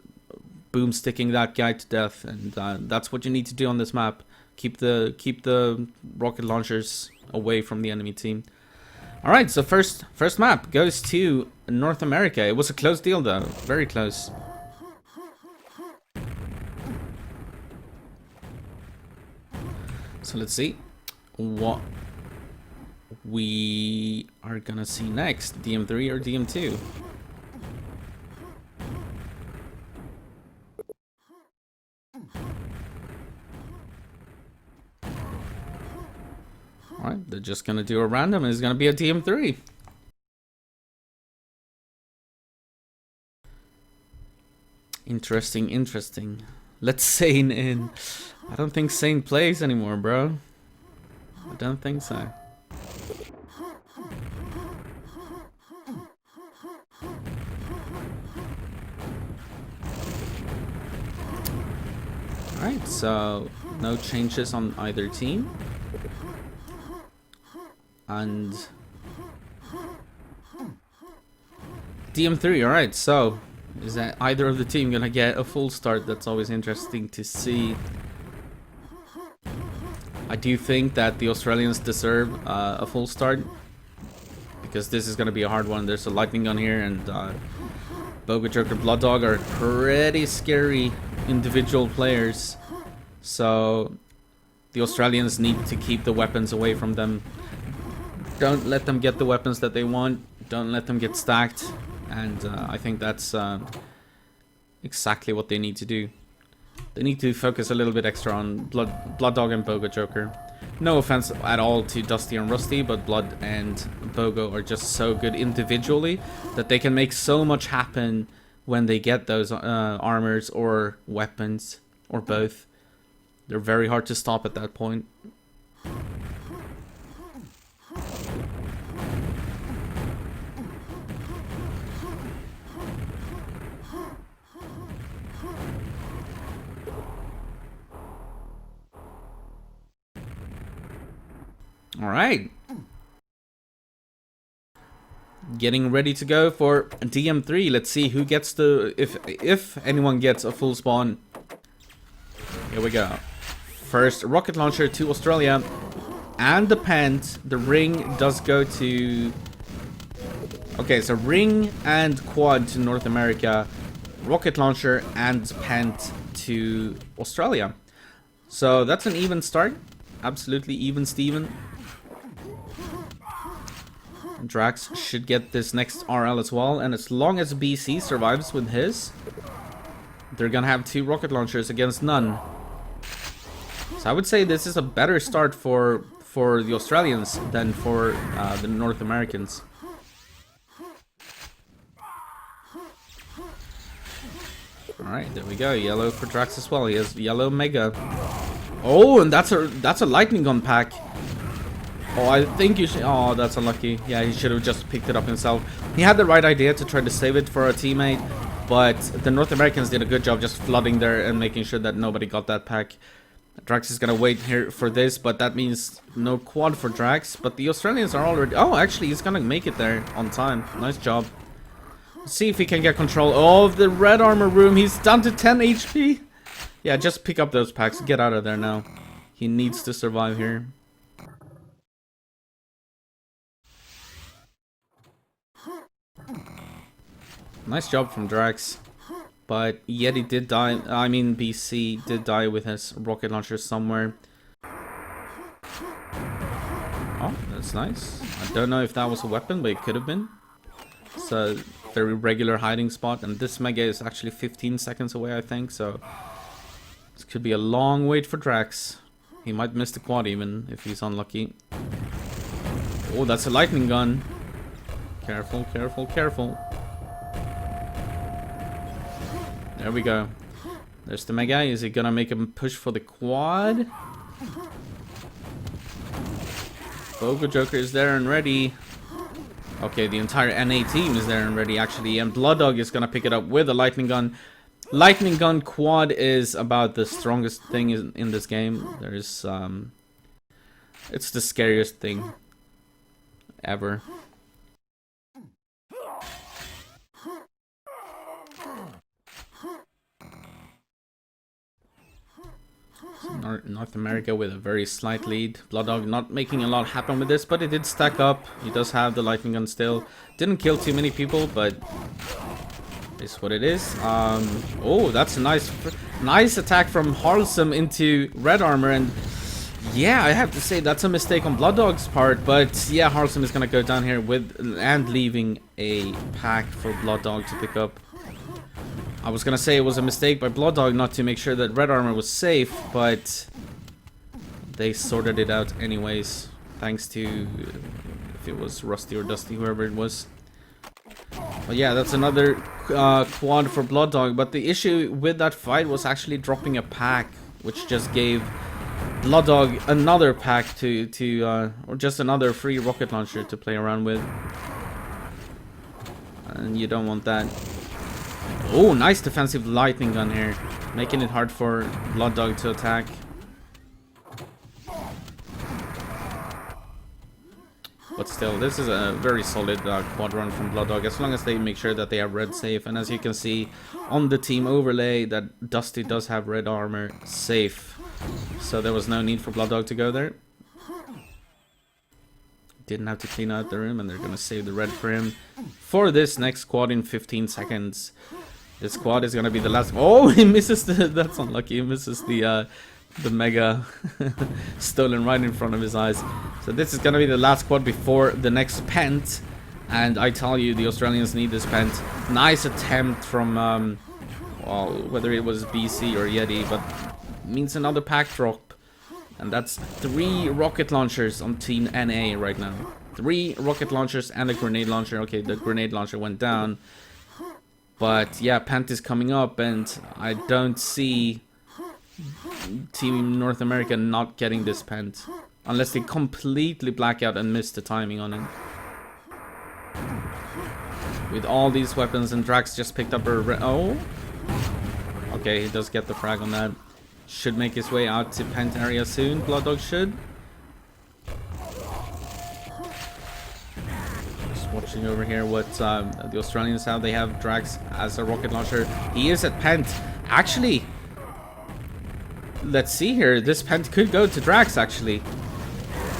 boomsticking that guy to death, and that's what you need to do on this map. Keep the rocket launchers away from the enemy team. All right, so first map goes to North America. It was a close deal though, very close. So let's see what we are gonna see next, DM3 or DM2. Alright, they're just gonna do a random and it's gonna be a DM3. Interesting. Let's Sane in. I don't think Sane plays anymore, bro. I don't think so. Alright, so no changes on either team. And DM3, alright, so is that either of the team gonna get a full start? That's always interesting to see. I do think that the Australians deserve a full start, because this is gonna be a hard one. There's a lightning gun here, and Boga Joker, Blood Dog are pretty scary individual players. So the Australians need to keep the weapons away from them. Don't let them get the weapons that they want. Don't let them get stacked. And I think that's exactly what they need to do. They need to focus a little bit extra on Blood Dog and Boga Joker. No offense at all to Dusty and Rusty, but Blood and Bogo are just so good individually that they can make so much happen when they get those armors or weapons, or both. They're very hard to stop at that point. All right. Getting ready to go for DM3. Let's see who gets the if anyone gets a full spawn. Here we go. First rocket launcher to Australia, and the pant. The ring does go to. Okay, so ring and quad to North America, rocket launcher and pant to Australia. So that's an even start. Absolutely even, Steven. Drax should get this next RL as well, and as long as BC survives with his, they're gonna have 2 rocket launchers against none. So I would say this is a better start for the Australians than for the North Americans. Alright, there we go. Yellow for Drax as well. He has yellow mega. Oh, and that's a lightning gun pack. Oh, I think you should. Oh, that's unlucky. Yeah, he should have just picked it up himself. He had the right idea to try to save it for a teammate, but the North Americans did a good job just flooding there and making sure that nobody got that pack. Drax is gonna wait here for this, but that means no quad for Drax. But the Australians are already. Oh, actually, he's gonna make it there on time. Nice job. Let's see if he can get control of the red armor room. He's down to 10 HP. Yeah, just pick up those packs. Get out of there now. He needs to survive here. Nice job from Drax. But Yeti did die. I mean, BC did die with his rocket launcher somewhere. Oh, that's nice. I don't know if that was a weapon, but it could have been. It's a very regular hiding spot. And this mega is actually 15 seconds away, I think. So this could be a long wait for Drax. He might miss the quad even if he's unlucky. Oh, that's a lightning gun. Careful, careful, careful. There we go. There's the mega. Is he gonna make him push for the quad? Boga Joker is there and ready. Okay, the entire NA team is there and ready actually, and Blood Dog is gonna pick it up with a lightning gun. Lightning gun quad is about the strongest thing in this game. There's it's the scariest thing ever. North America with a very slight lead. Blood Dog not making a lot happen with this, but it did stack up. He does have the lightning gun still. Didn't kill too many people, but it's what it is. Oh, that's a nice attack from Harlsum into red armor, and yeah, I have to say that's a mistake on Blood Dog's part. But yeah, Harlsum is gonna go down here with and leaving a pack for Blood Dog to pick up. I was gonna say it was a mistake by Blood Dog not to make sure that red armor was safe, but they sorted it out anyways, thanks to, if it was Rusty or Dusty, whoever it was. But yeah, that's another quad for Blood Dog, but the issue with that fight was actually dropping a pack, which just gave Blood Dog another pack or just another free rocket launcher to play around with. And you don't want that. Oh, nice defensive lightning gun here, making it hard for Blood Dog to attack. But still, this is a very solid quad run from Blood Dog, as long as they make sure that they have red safe. And as you can see on the team overlay, that Dusty does have red armor safe. So there was no need for Blood Dog to go there. Didn't have to clean out the room, and they're going to save the red for him for this next quad in 15 seconds. This quad is going to be the last. Oh, he misses the. That's unlucky. He misses the mega stolen right in front of his eyes. So this is going to be the last quad before the next pent. And I tell you, the Australians need this pent. Nice attempt from, well, whether it was BC or Yeti, but means another pack drop. And that's 3 rocket launchers on Team NA right now. 3 rocket launchers and a grenade launcher. Okay, the grenade launcher went down. But yeah, pent is coming up, and I don't see Team North America not getting this pent. Unless they completely black out and miss the timing on it. With all these weapons, and Drax just picked up a oh! Okay, he does get the frag on that. Should make his way out to pent area soon. Blood Dog should. Just watching over here what the Australians have. They have Drax as a rocket launcher. He is at pent. Actually, let's see here. This pent could go to Drax, actually.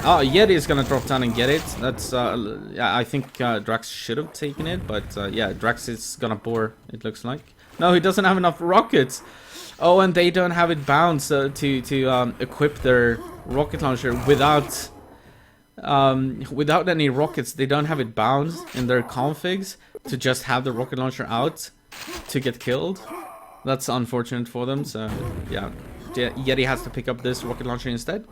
Oh, Yeti is gonna drop down and get it. That's yeah, I think Drax should have taken it, but yeah, Drax is gonna bore, it looks like. No, he doesn't have enough rockets. Oh, and they don't have it bound to equip their rocket launcher without any rockets. They don't have it bound in their configs to just have the rocket launcher out to get killed. That's unfortunate for them. So yeah, Yeti has to pick up this rocket launcher instead.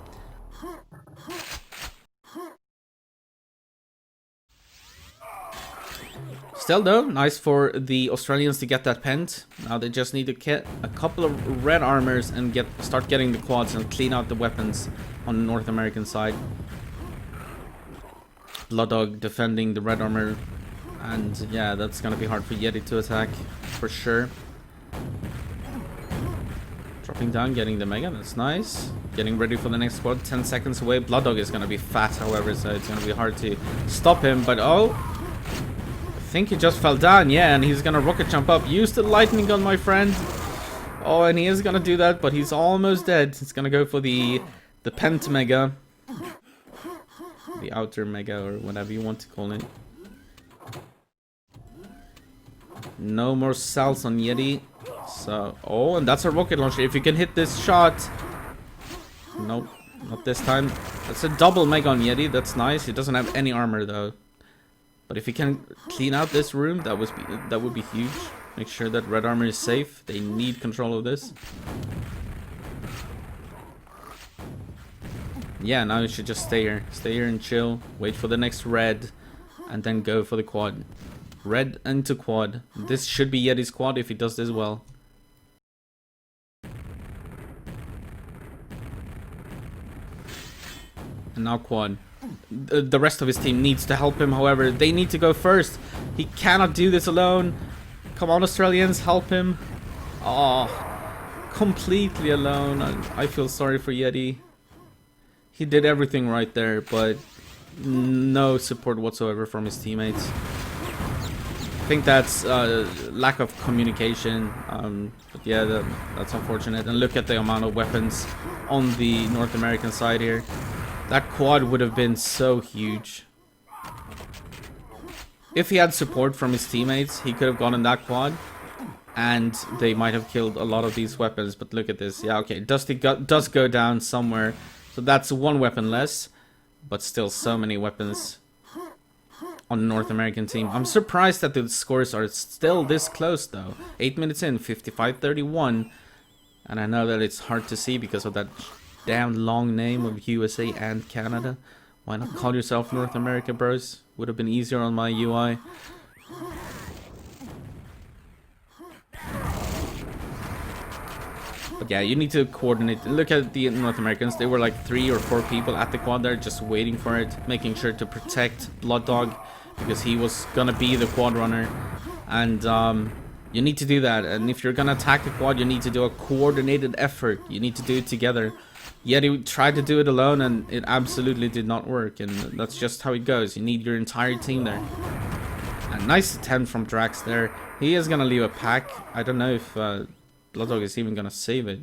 Still though, nice for the Australians to get that pent. Now they just need to get a couple of red armors and start getting the quads and clean out the weapons on the North American side. Blood Dog defending the red armor, and yeah, that's gonna be hard for Yeti to attack for sure. Dropping down, getting the mega, that's nice. Getting ready for the next squad, 10 seconds away. Blood Dog is gonna be fat, however, so it's gonna be hard to stop him, but oh! I think he just fell down, yeah, and he's gonna rocket jump up. Use the lightning gun, my friend. Oh, and he is gonna do that, but he's almost dead. He's gonna go for the pent mega. The outer mega, or whatever you want to call it. No more cells on Yeti. So, oh, and that's a rocket launcher. If you can hit this shot. Nope, not this time. That's a double mega on Yeti. That's nice. He doesn't have any armor though. But if you can clean out this room, that would be huge. Make sure that red armor is safe. They need control of this. Yeah, now you should just stay here. Stay here and chill. Wait for the next red. And then go for the quad. Red into quad. This should be Yeti's quad if he does this well. And now quad. The rest of his team needs to help him, however. They need to go first. He cannot do this alone. Come on, Australians, help him. Oh, completely alone. I feel sorry for Yeti. He did everything right there, but no support whatsoever from his teammates. I think that's lack of communication. But yeah, that's unfortunate. And look at the amount of weapons on the North American side here. That quad would have been so huge. If he had support from his teammates, he could have gotten that quad. And they might have killed a lot of these weapons. But look at this. Yeah, okay. Dusty does go down somewhere. So that's 1 weapon less. But still so many weapons on the North American team. I'm surprised that the scores are still this close though. 8 minutes in, 55-31. And I know that it's hard to see because of that damn long name of USA and Canada. Why not call yourself North America, bros? Would have been easier on my UI. But yeah, you need to coordinate. Look at the North Americans. They were like 3 or 4 people at the quad there just waiting for it, making sure to protect Blood Dog because he was gonna be the quad runner. And You need to do that, and if you're gonna attack the quad, you need to do a coordinated effort. You need to do it together. Yet he tried to do it alone, and it absolutely did not work, and that's just how it goes. You need your entire team there. A nice attempt from Drax there. He is gonna leave a pack. I don't know if Blooddog is even gonna save it,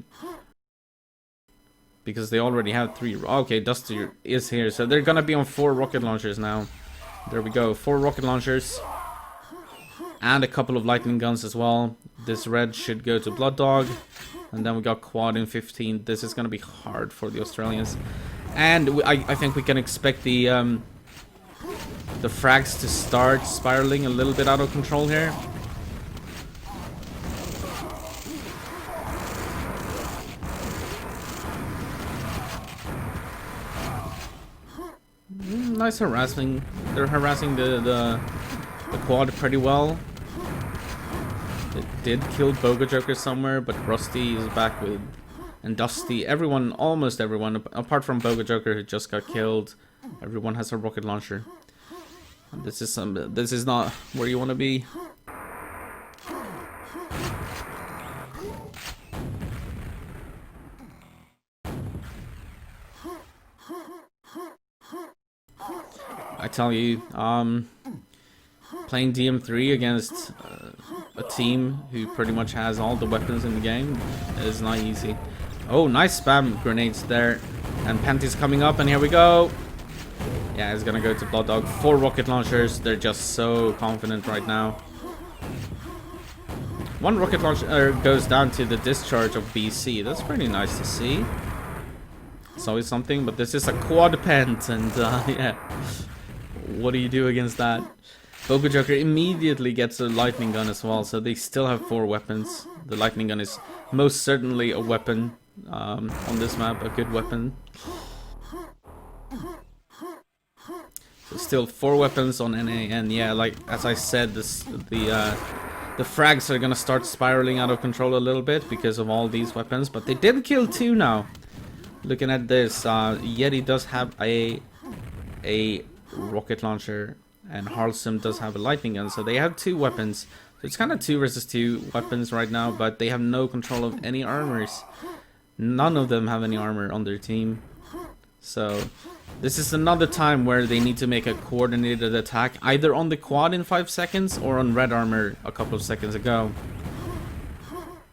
because they already have 3. Okay, Dusty is here, so they're gonna be on 4 rocket launchers now. There we go, 4 rocket launchers. And a couple of lightning guns as well. This red should go to Blooddog. And then we got quad in 15. This is going to be hard for the Australians. And I think we can expect the frags to start spiraling a little bit out of control here. Nice harassing. They're harassing the quad pretty well. It did kill Boga Joker somewhere, but Rusty is back with, and Dusty. Everyone, almost everyone, apart from Boga Joker who just got killed, everyone has a rocket launcher. And this is not where you want to be. I tell you, playing DM3 against a team who pretty much has all the weapons in the game is not easy. Oh, nice spam grenades there. And Panty's coming up, and here we go. Yeah, it's gonna go to Blooddog. 4 rocket launchers. They're just so confident right now. 1 rocket launcher goes down to the discharge of BC. That's pretty nice to see. It's always something, but this is a quad pent, and yeah. What do you do against that? Boga Joker immediately gets a lightning gun as well, so they still have 4 weapons. The lightning gun is most certainly a weapon on this map, a good weapon. So still 4 weapons on NA, and yeah, like as I said, the frags are gonna start spiraling out of control a little bit because of all these weapons, but they did kill 2 now. Looking at this, Yeti does have a rocket launcher, and Harlsum does have a lightning gun, so they have 2 weapons. So it's kind of 2 versus 2 weapons right now, but they have no control of any armors. None of them have any armor on their team. So this is another time where they need to make a coordinated attack, either on the quad in 5 seconds or on red armor a couple of seconds ago.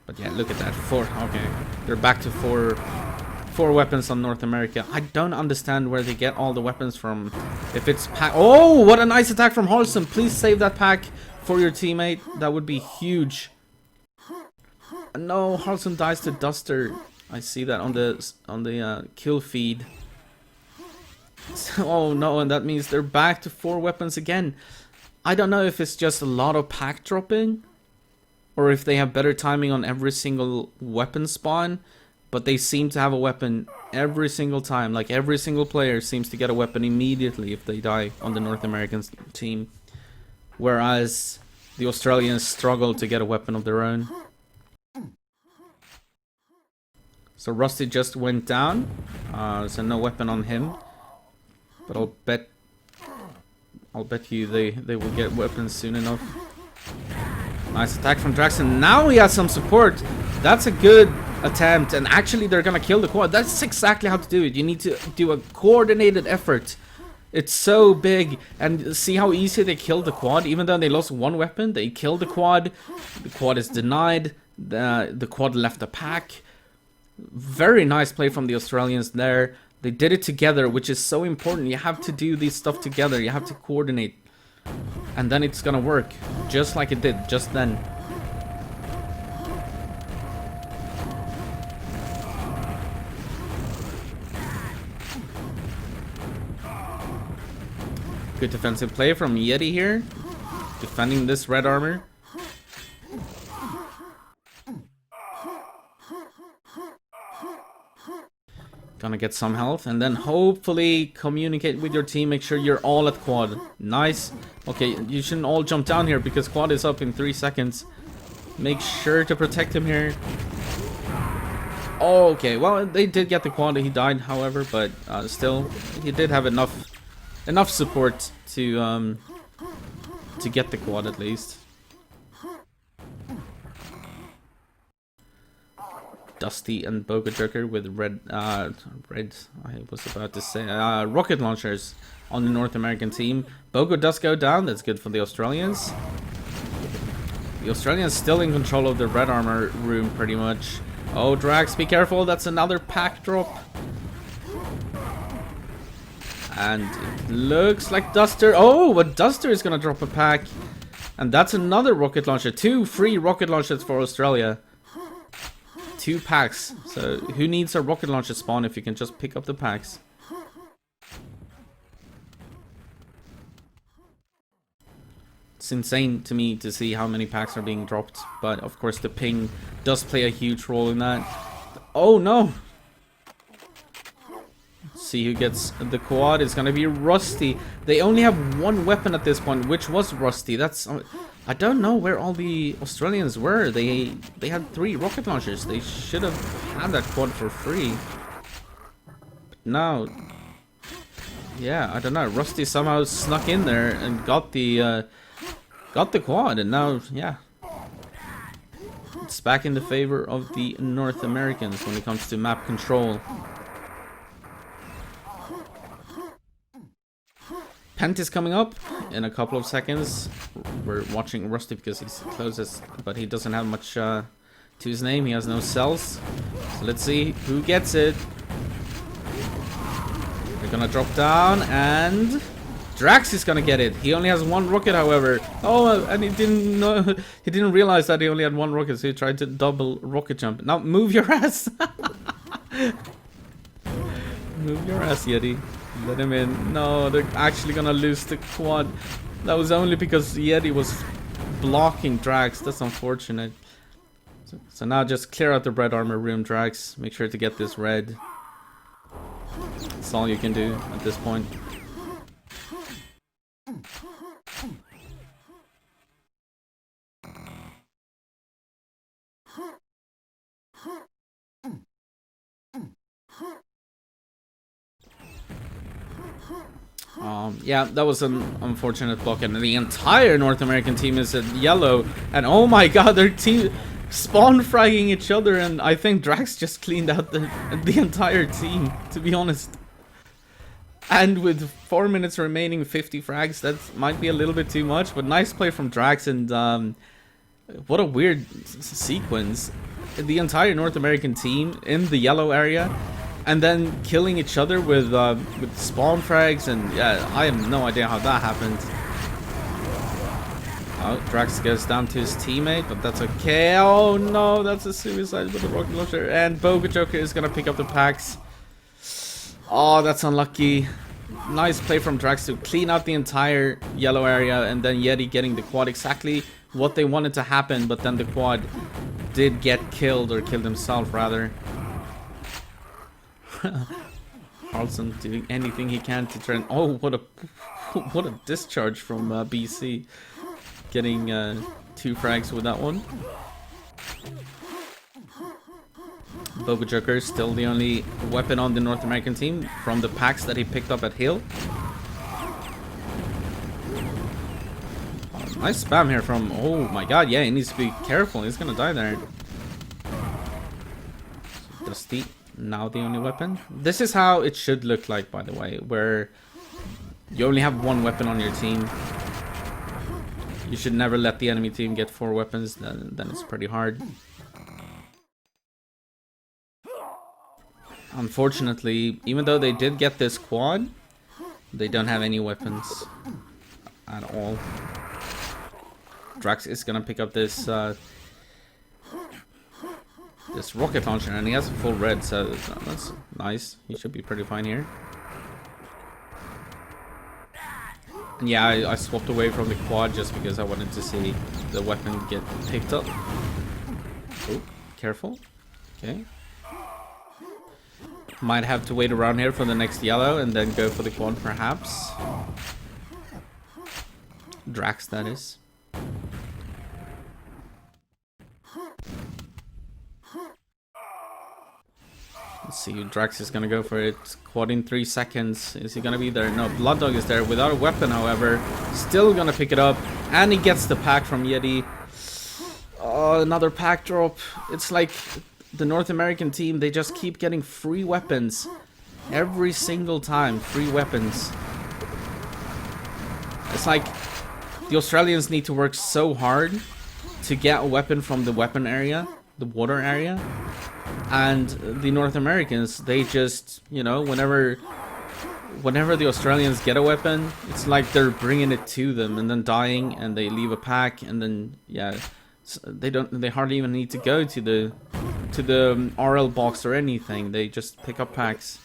But yeah, look at that. 4. Okay, they're back to 4 weapons on North America. I don't understand where they get all the weapons from. If it's pack. Oh, what a nice attack from Harlsum. Please save that pack for your teammate. That would be huge. No, Harlsum dies to Duster. I see that on the kill feed. Oh no, and that means they're back to 4 weapons again. I don't know if it's just a lot of pack dropping, or if they have better timing on every single weapon spawn. But they seem to have a weapon every single time. Like every single player seems to get a weapon immediately if they die on the North American team. Whereas the Australians struggle to get a weapon of their own. So Rusty just went down. So no weapon on him. But I'll bet you they will get weapons soon enough. Nice attack from Draxon. Now he has some support. That's a good attempt, and actually they're gonna kill the quad. That's exactly how to do it. You need to do a coordinated effort. It's so big, and see how easy they killed the quad. Even though they lost 1 weapon, they killed the quad. The quad is denied. The quad left the pack. Very nice play from the Australians there. They did it together, which is so important. You have to do this stuff together. You have to coordinate, and then it's gonna work, just like it did just then. Good defensive play from Yeti here, defending this red armor. Gonna get some health, and then hopefully communicate with your team. Make sure you're all at quad. Nice. Okay, you shouldn't all jump down here because quad is up in 3 seconds. Make sure to protect him here. Oh, okay, well, they did get the quad. He died, however, but still, he did have enough support to get the quad at least. Dusty and Boga Joker with red, I was about to say, rocket launchers on the North American team. Boga does go down. That's good for the Australians. The Australians still in control of the red armor room pretty much. Oh, Drax, be careful. That's another pack drop. And it looks like Duster. Oh, but Duster is going to drop a pack. And that's another rocket launcher. 2 free rocket launchers for Australia. 2 packs. So who needs a rocket launcher spawn if you can just pick up the packs? It's insane to me to see how many packs are being dropped. But of course the ping does play a huge role in that. Oh no! See who gets the quad. It's gonna be Rusty. They only have 1 weapon at this point, which was Rusty. That's I don't know where all the Australians were. They had 3 rocket launchers. They should have had that quad for free. But no. Yeah, I don't know. Rusty somehow snuck in there and got the quad, and now yeah, it's back in the favor of the North Americans when it comes to map control. Pent is coming up in a couple of seconds. We're watching Rusty because he's closest, but he doesn't have much to his name. He has no cells. So let's see who gets it. They're gonna drop down, and Drax is gonna get it. He only has 1 rocket, however. Oh, and he didn't know. He didn't realize that he only had 1 rocket, so he tried to double rocket jump. Now move your ass. Move your ass, Yeti. Let him in. No, they're actually gonna lose the quad. That was only because Yeti was blocking Drax. That's unfortunate. So now just clear out the red armor room, Drax. Make sure to get this red. That's all you can do at this point. Yeah, that was an unfortunate block, and the entire North American team is at yellow, and oh my god, their team spawn fragging each other, and I think Drax just cleaned out the entire team, to be honest. And with 4 minutes remaining, 50 frags, that might be a little bit too much, but nice play from Drax, and what a weird sequence. The entire North American team in the yellow area, and then killing each other with spawn frags, and yeah, I have no idea how that happened. Oh, Drax goes down to his teammate, but that's okay. Oh no, that's a suicide with the rocket launcher, and Boga Joker is gonna pick up the packs. Oh, that's unlucky. Nice play from Drax to clean out the entire yellow area, and then Yeti getting the quad, exactly what they wanted to happen, but then the quad did get killed, or killed himself rather. Carlson doing anything he can to turn. Oh, what a discharge from BC, getting 2 frags with that one. Boga Joker is still the only weapon on the North American team from the packs that he picked up at Hill. Oh, nice spam here from. Oh my god, yeah, he needs to be careful. He's gonna die there. Dusty. Now the only weapon. This is how it should look like, by the way, where you only have 1 weapon on your team. You should never let the enemy team get 4 weapons, then it's pretty hard. Unfortunately, even though they did get this quad, they don't have any weapons at all. Drax is gonna pick up this this rocket launcher, and he has a full red, so that's nice. He should be pretty fine here. And yeah, I swapped away from the quad just because I wanted to see the weapon get picked up. Oh, careful. Okay. Might have to wait around here for the next yellow and then go for the quad perhaps. Drax, that is. Let's see, Drax is gonna go for it. Quad in 3 seconds. Is he gonna be there? No, Blood Dog is there without a weapon, however. Still gonna pick it up. And he gets the pack from Yeti. Oh, another pack drop. It's like the North American team, they just keep getting free weapons. Every single time, free weapons. It's like the Australians need to work so hard to get a weapon from the weapon area, the water area. And the North Americans, they just, you know, whenever the Australians get a weapon, it's like they're bringing it to them and then dying, and they leave a pack, and then yeah, they hardly even need to go to the RL box or anything. They just pick up packs.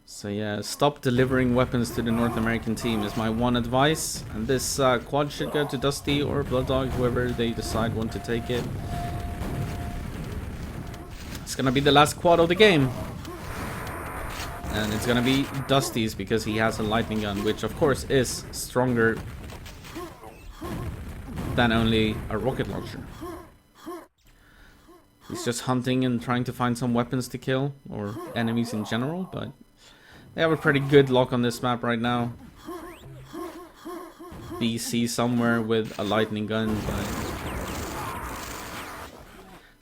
So yeah, stop delivering weapons to the North American team is my one advice. And this quad should go to Dusty or Blood Dog, whoever they decide want to take it. It's gonna be the last quad of the game. And it's gonna be Dusty's because he has a lightning gun, which of course is stronger than only a rocket launcher. He's just hunting and trying to find some weapons to kill, or enemies in general, but they have a pretty good lock on this map right now. BC somewhere with a lightning gun, but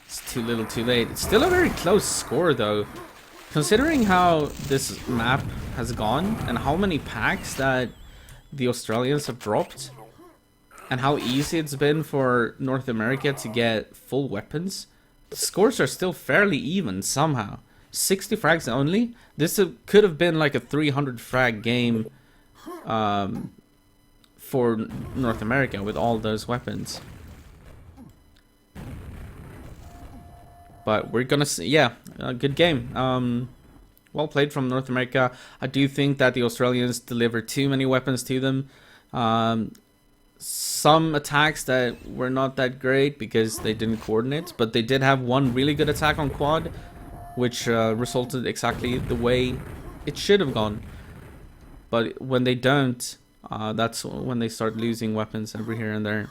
it's too little too late. It's still a very close score though. Considering how this map has gone and how many packs that the Australians have dropped and how easy it's been for North America to get full weapons, the scores are still fairly even somehow. 60 frags only. This could have been like a 300 frag game for North America with all those weapons. But we're gonna see, yeah, a good game. Well played from North America. I do think that the Australians delivered too many weapons to them. Some attacks that were not that great because they didn't coordinate, but they did have one really good attack on quad, which resulted exactly the way it should have gone. But when they don't, that's when they start losing weapons every here and there.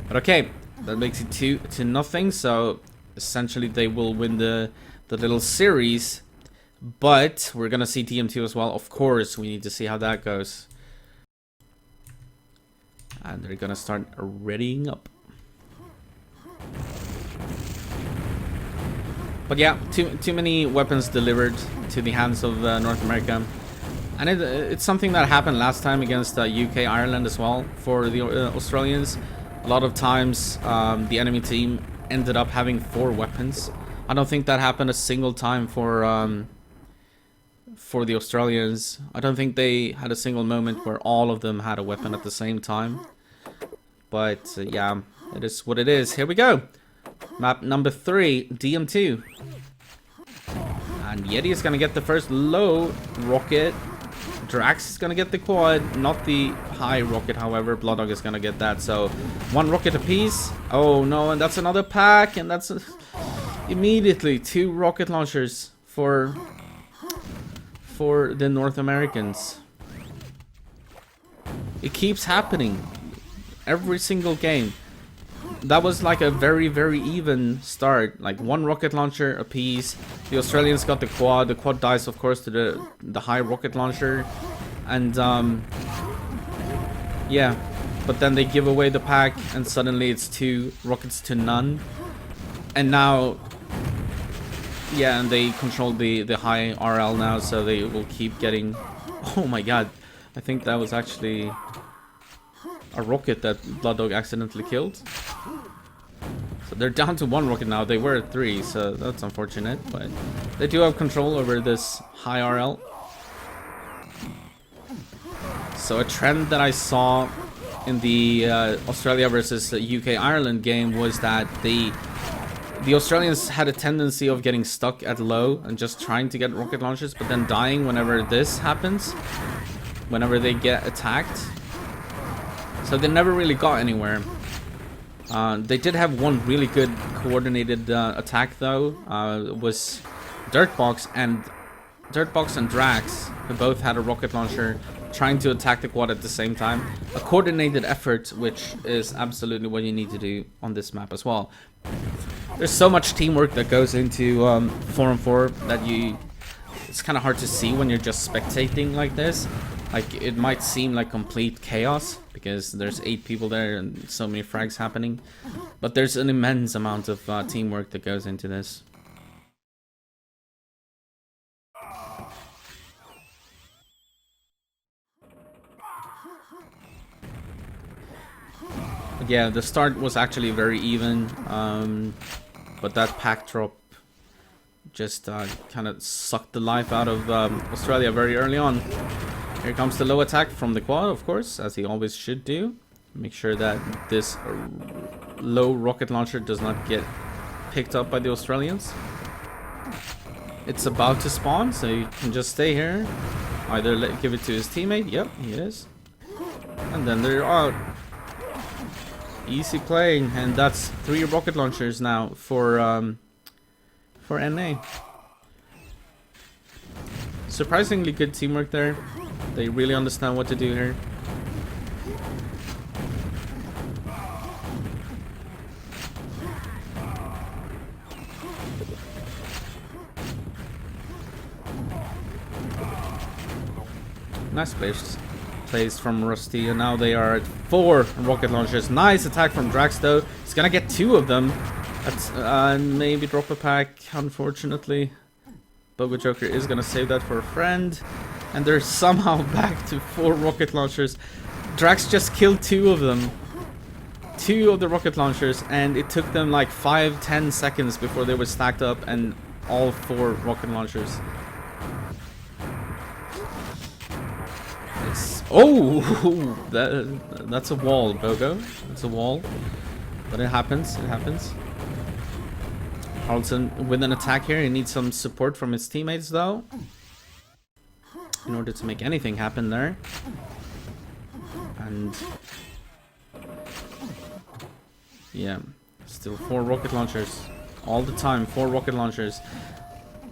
But okay, that makes it 2-0, so essentially they will win the little series. But we're gonna see TM2 as well. Of course, we need to see how that goes. And they're gonna start readying up. But yeah, too many weapons delivered to the hands of North America. And it's something that happened last time against UK, Ireland as well for the Australians. A lot of times the enemy team ended up having 4 weapons. I don't think that happened a single time for the Australians. I don't think they had a single moment where all of them had a weapon at the same time. But yeah, it is what it is. Here we go. Map number 3, DM2. And Yeti is going to get the first low rocket. Drax is going to get the quad, not the high rocket, however. Blood Dog is going to get that. So, 1 rocket apiece. Oh no, and that's another pack. And that's immediately 2 rocket launchers for the North Americans. It keeps happening. Every single game. That was like a very, very even start. Like 1 rocket launcher apiece. The Australians got the quad. The quad dies, of course, to the high rocket launcher. And yeah, but then they give away the pack, and suddenly it's 2 rockets to none. And now, yeah, and they control the high RL now, so they will keep getting. Oh my god, I think that was actually a rocket that Blood Dog accidentally killed. So they're down to 1 rocket now. They were at 3, so that's unfortunate, but they do have control over this high RL. So a trend that I saw in the Australia versus UK Ireland game was that the Australians had a tendency of getting stuck at low and just trying to get rocket launchers, but then dying whenever this happens, whenever they get attacked. So they never really got anywhere. They did have 1 really good coordinated attack though. It was Dirtbox and Drax, who both had a rocket launcher, trying to attack the quad at the same time. A coordinated effort, which is absolutely what you need to do on this map as well. There's so much teamwork that goes into 4-on-4 that it's kind of hard to see when you're just spectating like this. Like, it might seem like complete chaos because there's 8 people there and so many frags happening, but there's an immense amount of teamwork that goes into this. But yeah, the start was actually very even, but that pack drop just kind of sucked the life out of Australia very early on. Here comes the low attack from the quad, of course, as he always should do. Make sure that this low rocket launcher does not get picked up by the Australians. It's about to spawn, so you can just stay here. Either give it to his teammate. Yep, he is. And then they're out. Easy playing, and that's 3 rocket launchers now for NA. Surprisingly good teamwork there. They really understand what to do here. Nice plays from Rusty, and now they are at 4 rocket launchers. Nice attack from Drax though. He's gonna get 2 of them. That's maybe drop a pack, unfortunately. Bogo Joker is gonna save that for a friend. And they're somehow back to 4 rocket launchers. Drax just killed 2 of them. 2 of the rocket launchers, and it took them like 5-10 seconds before they were stacked up and all 4 rocket launchers. It's, oh, that's a wall, Bogo. That's a wall. But it happens, it happens. Haraldson with an attack here. He needs some support from his teammates though, in order to make anything happen there. And yeah, still 4 rocket launchers all the time. 4 rocket launchers.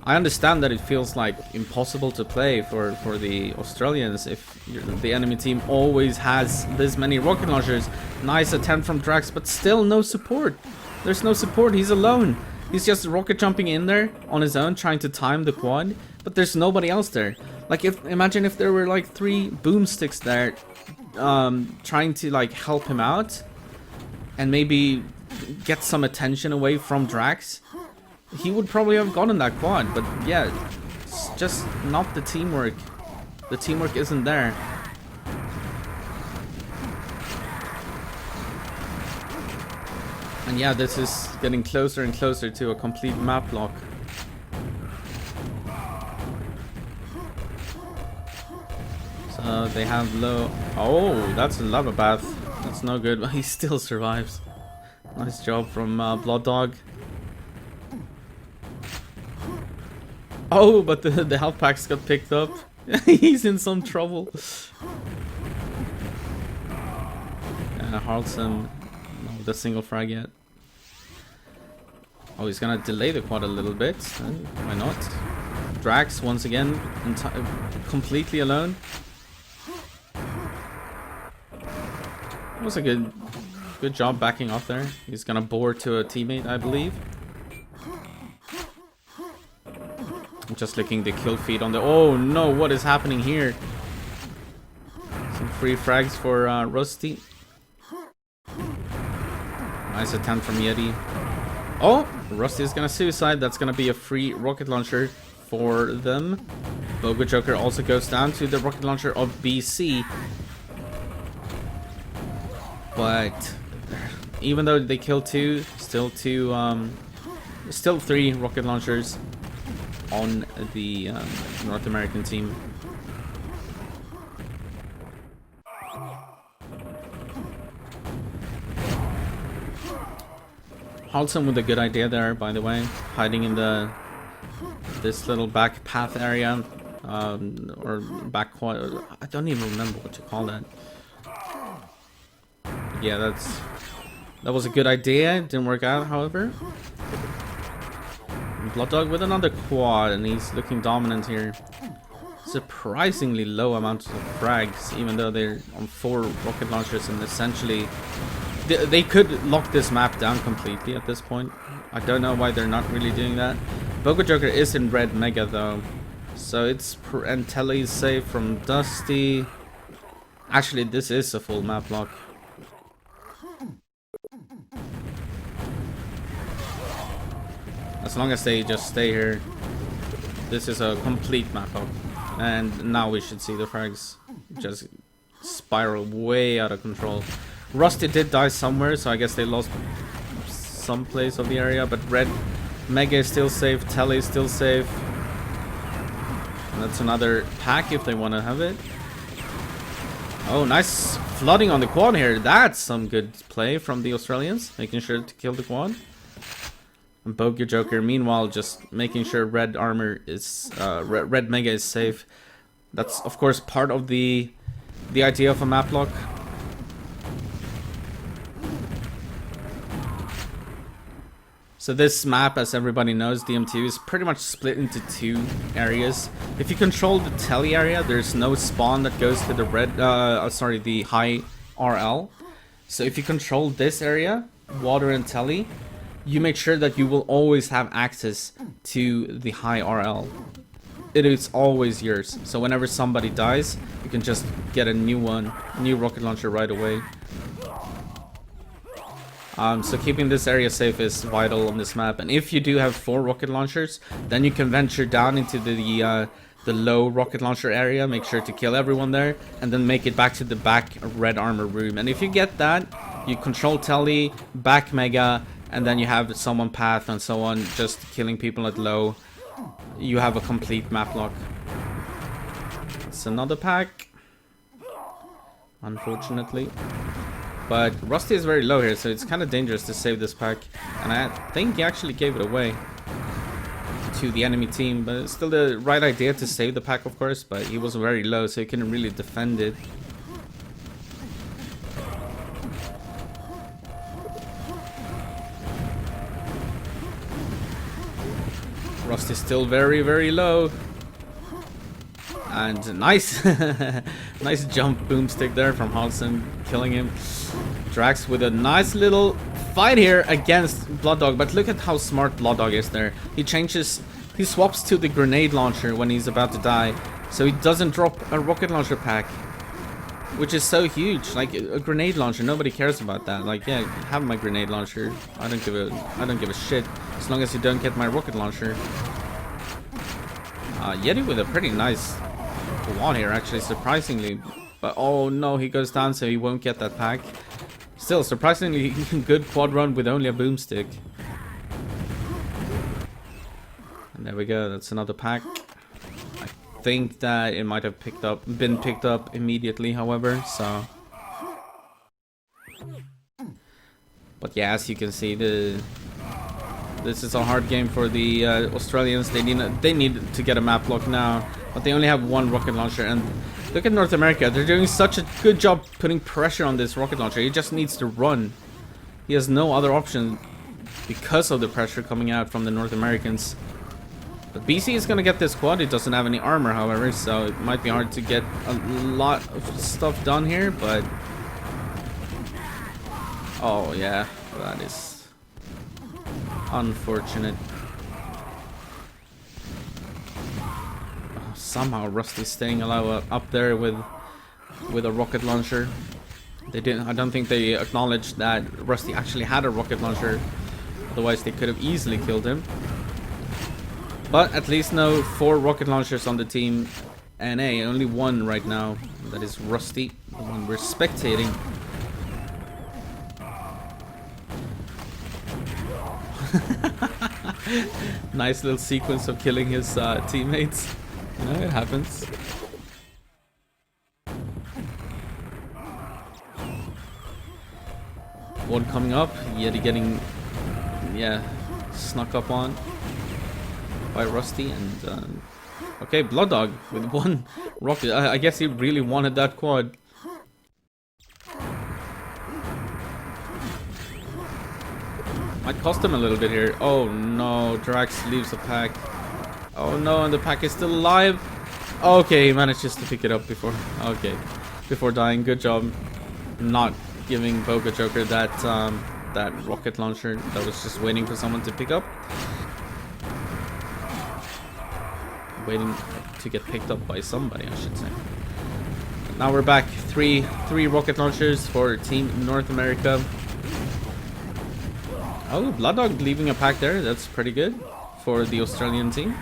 I understand that it feels like impossible to play for the Australians if the enemy team always has this many rocket launchers. Nice attempt from Drax, but still no support. There's no support. He's alone. He's just rocket jumping in there on his own, trying to time the quad, but there's nobody else there. Like, imagine if there were like 3 boomsticks there, trying to like help him out, and maybe get some attention away from Drax. He would probably have gotten that quad, but yeah, it's just not the teamwork. The teamwork isn't there. And yeah, this is getting closer and closer to a complete map lock. So they have low... Oh, that's a lava bath. That's no good, but he still survives. Nice job from Blood Dog. Oh, but the health packs got picked up. He's in some trouble. Haraldson, not with a single frag yet. Oh, he's gonna delay the quad a little bit. Why not? Drax once again, completely alone. That was a good job backing off there. He's gonna bore to a teammate, I believe. I'm just licking the kill feed on the... Oh no, what is happening here? Some free frags for Rusty. Nice attempt from Yeti. Oh, Rusty is gonna suicide. That's gonna be a free rocket launcher for them. Bogo Joker also goes down to the rocket launcher of BC. But even though they killed 2, still 3 rocket launchers on the North American team. Haraldson with a good idea there, by the way, hiding in this little back path area, or back quad. I don't even remember what to call that. Yeah, that was a good idea. It didn't work out, however. Blood Dog with another quad, and he's looking dominant here. Surprisingly low amounts of frags, even though they're on 4 rocket launchers, and essentially they could lock this map down completely at this point. I don't know why they're not really doing that. Bogo Joker is in red mega though, So it's and Telly is safe from Dusty. Actually, this is a full map lock. As long as they just stay here, this is a complete map lock. And now we should see the frags just spiral way out of control. Rusty did die somewhere, so I guess they lost some place of the area. But Red Mega is still safe, Telly is still safe. And that's another pack if they want to have it. Oh, nice flooding on the quad here. That's some good play from the Australians, making sure to kill the quad. And Bogey Joker, meanwhile, just making sure Red Armor is, Red Mega is safe. That's of course part of the idea of a map lock. So this map, as everybody knows, DMT is pretty much split into two areas. If you control the Telly area, there's no spawn that goes to the the high RL. So if you control this area, Water and Telly, you make sure that you will always have access to the high RL. It is always yours. So whenever somebody dies, you can just get a new rocket launcher right away. So keeping this area safe is vital on this map. And if you do have 4 rocket launchers, then you can venture down into the low rocket launcher area. Make sure to kill everyone there, and then make it back to the back Red Armor room. And if you get that, you control Telly, back Mega, and then you have someone path and so on, just killing people at low. You have a complete map lock. It's another pack, unfortunately. But Rusty is very low here, so it's kind of dangerous to save this pack. And I think he actually gave it away to the enemy team. But it's still the right idea to save the pack, of course. But he was very low, so he couldn't really defend it. Rusty's still very, very low. And nice, nice jump boomstick there from Hodson, killing him. Drax with a nice little fight here against Blood Dog, but look at how smart Blood Dog is there. He swaps to the grenade launcher when he's about to die, so he doesn't drop a rocket launcher pack, which is so huge. Like a grenade launcher, nobody cares about that. Like, yeah, have my grenade launcher. I don't give a shit as long as you don't get my rocket launcher. Yeti with a pretty nice one here, actually, surprisingly. But oh no, he goes down, so he won't get that pack. Still, surprisingly good quad run with only a boomstick. And there we go, that's another pack. I think that it might have been picked up immediately, however, so. But yeah, as you can see, this is a hard game for the Australians. They need to get a map lock now, but they only have 1 rocket launcher. And look at North America, they're doing such a good job putting pressure on this rocket launcher. He just needs to run. He has no other option because of the pressure coming out from the North Americans. But BC is gonna get this quad. He doesn't have any armor, however, so it might be hard to get a lot of stuff done here, but oh yeah, that is unfortunate. Somehow Rusty's staying alive up there with a rocket launcher. They didn't. I don't think they acknowledged that Rusty actually had a rocket launcher. Otherwise, they could have easily killed him. But at least no 4 rocket launchers on the team NA. Only 1 right now. That is Rusty, the one we're spectating. Nice little sequence of killing his teammates. You know, it happens. One coming up, Yeti getting, yeah, snuck up on by Rusty, and okay, Blood Dog with 1 rocket. I guess he really wanted that quad. Might cost him a little bit here. Oh no, Drax leaves the pack. Oh no, and the pack is still alive. Okay, he manages to pick it up before dying. Good job not giving Boga Joker that rocket launcher that was just waiting for someone to pick up. waiting to get picked up by somebody, I should say. Now we're back. Three rocket launchers for Team North America. Oh, Blood Dog leaving a pack there. That's pretty good for the Australian team.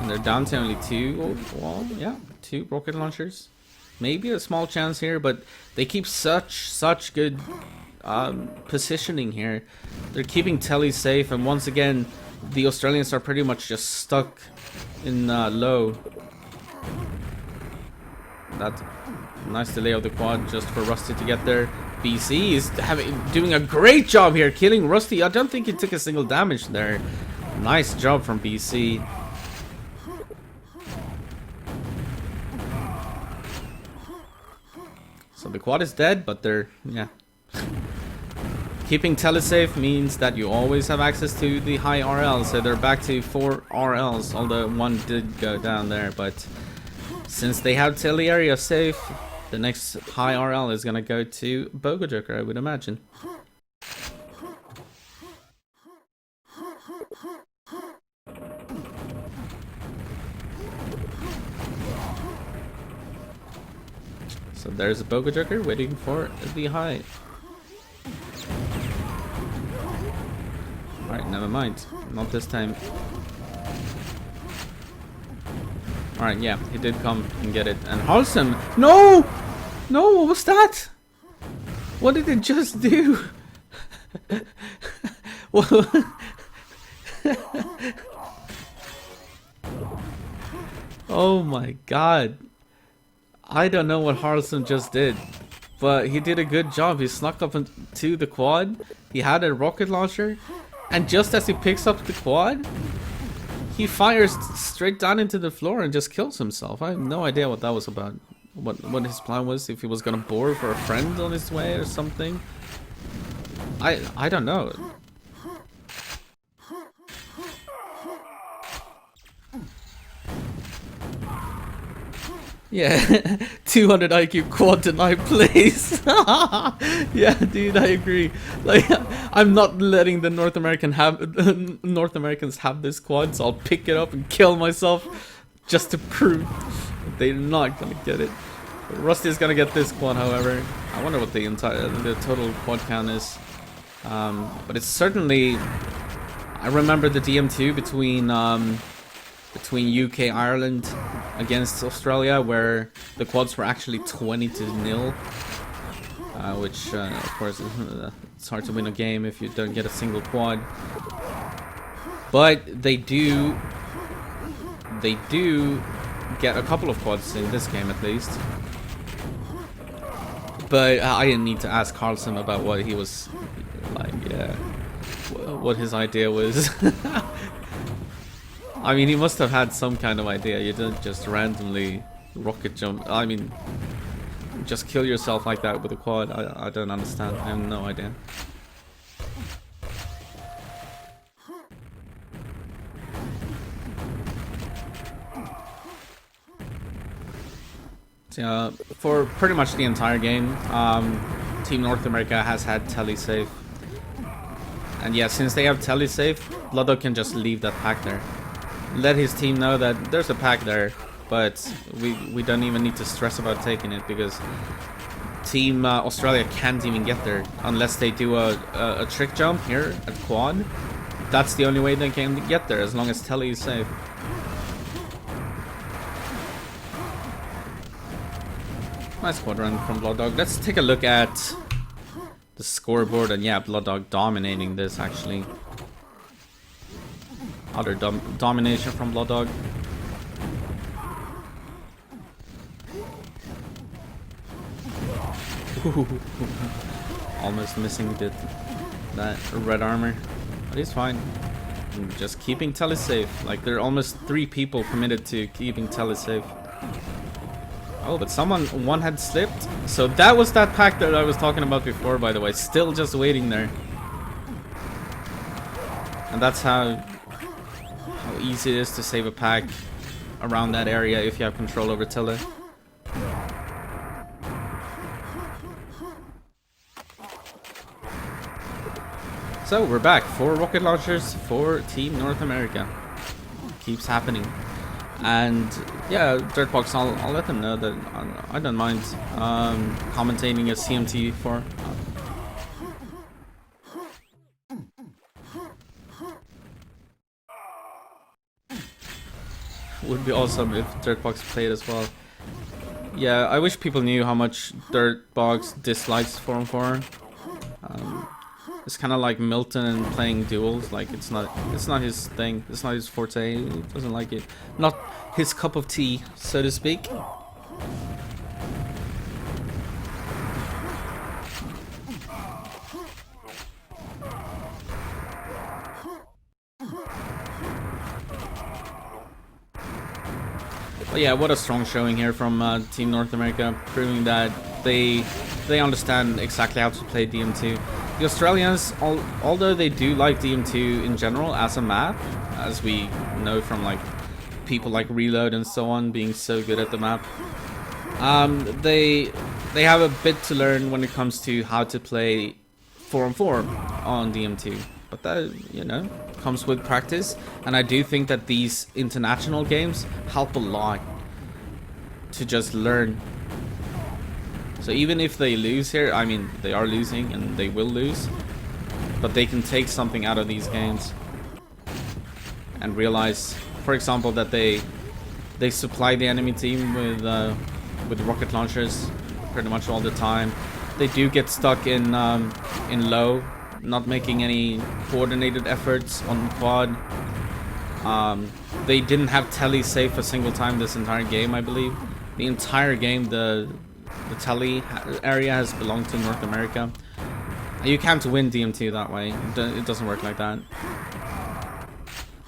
And they're down to only two. Well, yeah, 2 rocket launchers. Maybe a small chance here, but they keep such good positioning here. They're keeping Telly safe, and once again, the Australians are pretty much just stuck in low. That's a nice delay of the quad just for Rusty to get there. BC is doing a great job here, killing Rusty. I don't think he took a single damage there. Nice job from BC. So the quad is dead, but they're, yeah. Keeping telesafe means that you always have access to the high RL, so they're back to 4 RLs, although one did go down there, but since they have tele area safe, the next high RL is gonna go to Bogo Joker, I would imagine. So there's a Bogo Joker waiting for the high. Alright, never mind. Not this time. Alright, yeah, he did come and get it. And Halsem! No! No, what was that? What did it just do? Oh my god. I don't know what Harlson just did, but he did a good job. He snuck up into the quad. He had a rocket launcher, and just as he picks up the quad, he fires straight down into the floor and just kills himself. I have no idea what that was about. What his plan was, if he was gonna bore for a friend on his way or something. I don't know. Yeah, 200 IQ quad deny, please. Yeah, dude, I agree. Like, I'm not letting the North Americans have this quad, so I'll pick it up and kill myself just to prove that they're not gonna get it. Rusty is gonna get this quad, however. I wonder what the total quad count is. But it's certainly. I remember the DM2 between UK Ireland against Australia, where the quads were actually 20-0, which of course it's hard to win a game if you don't get a single quad. But they do get a couple of quads in this game at least. But I didn't need to ask Carlson about what he was like, yeah, what his idea was. I mean, he must have had some kind of idea. You don't just randomly rocket jump. I mean, just kill yourself like that with a quad. I don't understand. I have no idea. So, for pretty much the entire game, Team North America has had telesafe. And yeah, since they have telesafe, Blood can just leave that pack there. Let his team know that there's a pack there, but we don't even need to stress about taking it, because Team Australia can't even get there unless they do a trick jump here at quad. That's the only way they can get there, as long as Telly is safe. Nice quad run from Blood Dog. Let's take a look at the scoreboard, and yeah, Blood Dog dominating this actually. Other domination from Blood Dog. Almost missing that red armor, but he's fine. And just keeping Telly safe. Like, there are almost 3 people committed to keeping Telly safe. Oh, but one had slipped. So that was that pack that I was talking about before, by the way. Still just waiting there. And that's how easy it is to save a pack around that area if you have control over Tele. So we're back. 4 rocket launchers for Team North America. Keeps happening. And yeah, Dirtbox, I'll let them know that I don't mind commentating a CMT4. Would be awesome if Dirtbox played as well. Yeah, I wish people knew how much Dirtbox dislikes 4-on-4. It's kind of like Milton and playing duels. Like it's not his thing. It's not his forte. He doesn't like it. Not his cup of tea, so to speak. But yeah, what a strong showing here from Team North America, proving that they understand exactly how to play DM2. The Australians, although they do like DM2 in general as a map, as we know from like people like Reload and so on being so good at the map, they have a bit to learn when it comes to how to play 4-on-4 on DM2. But that, you know, comes with practice, and I do think that these international games help a lot to just learn. So even if they lose here, I mean, they are losing and they will lose, but they can take something out of these games and realize, for example, that they supply the enemy team with rocket launchers pretty much all the time. They do get stuck in low, not making any coordinated efforts on quad. They didn't have telly safe a single time this entire game, I believe. The entire game, the telly area has belonged to North America. You can't win DM2 that way. It doesn't work like that.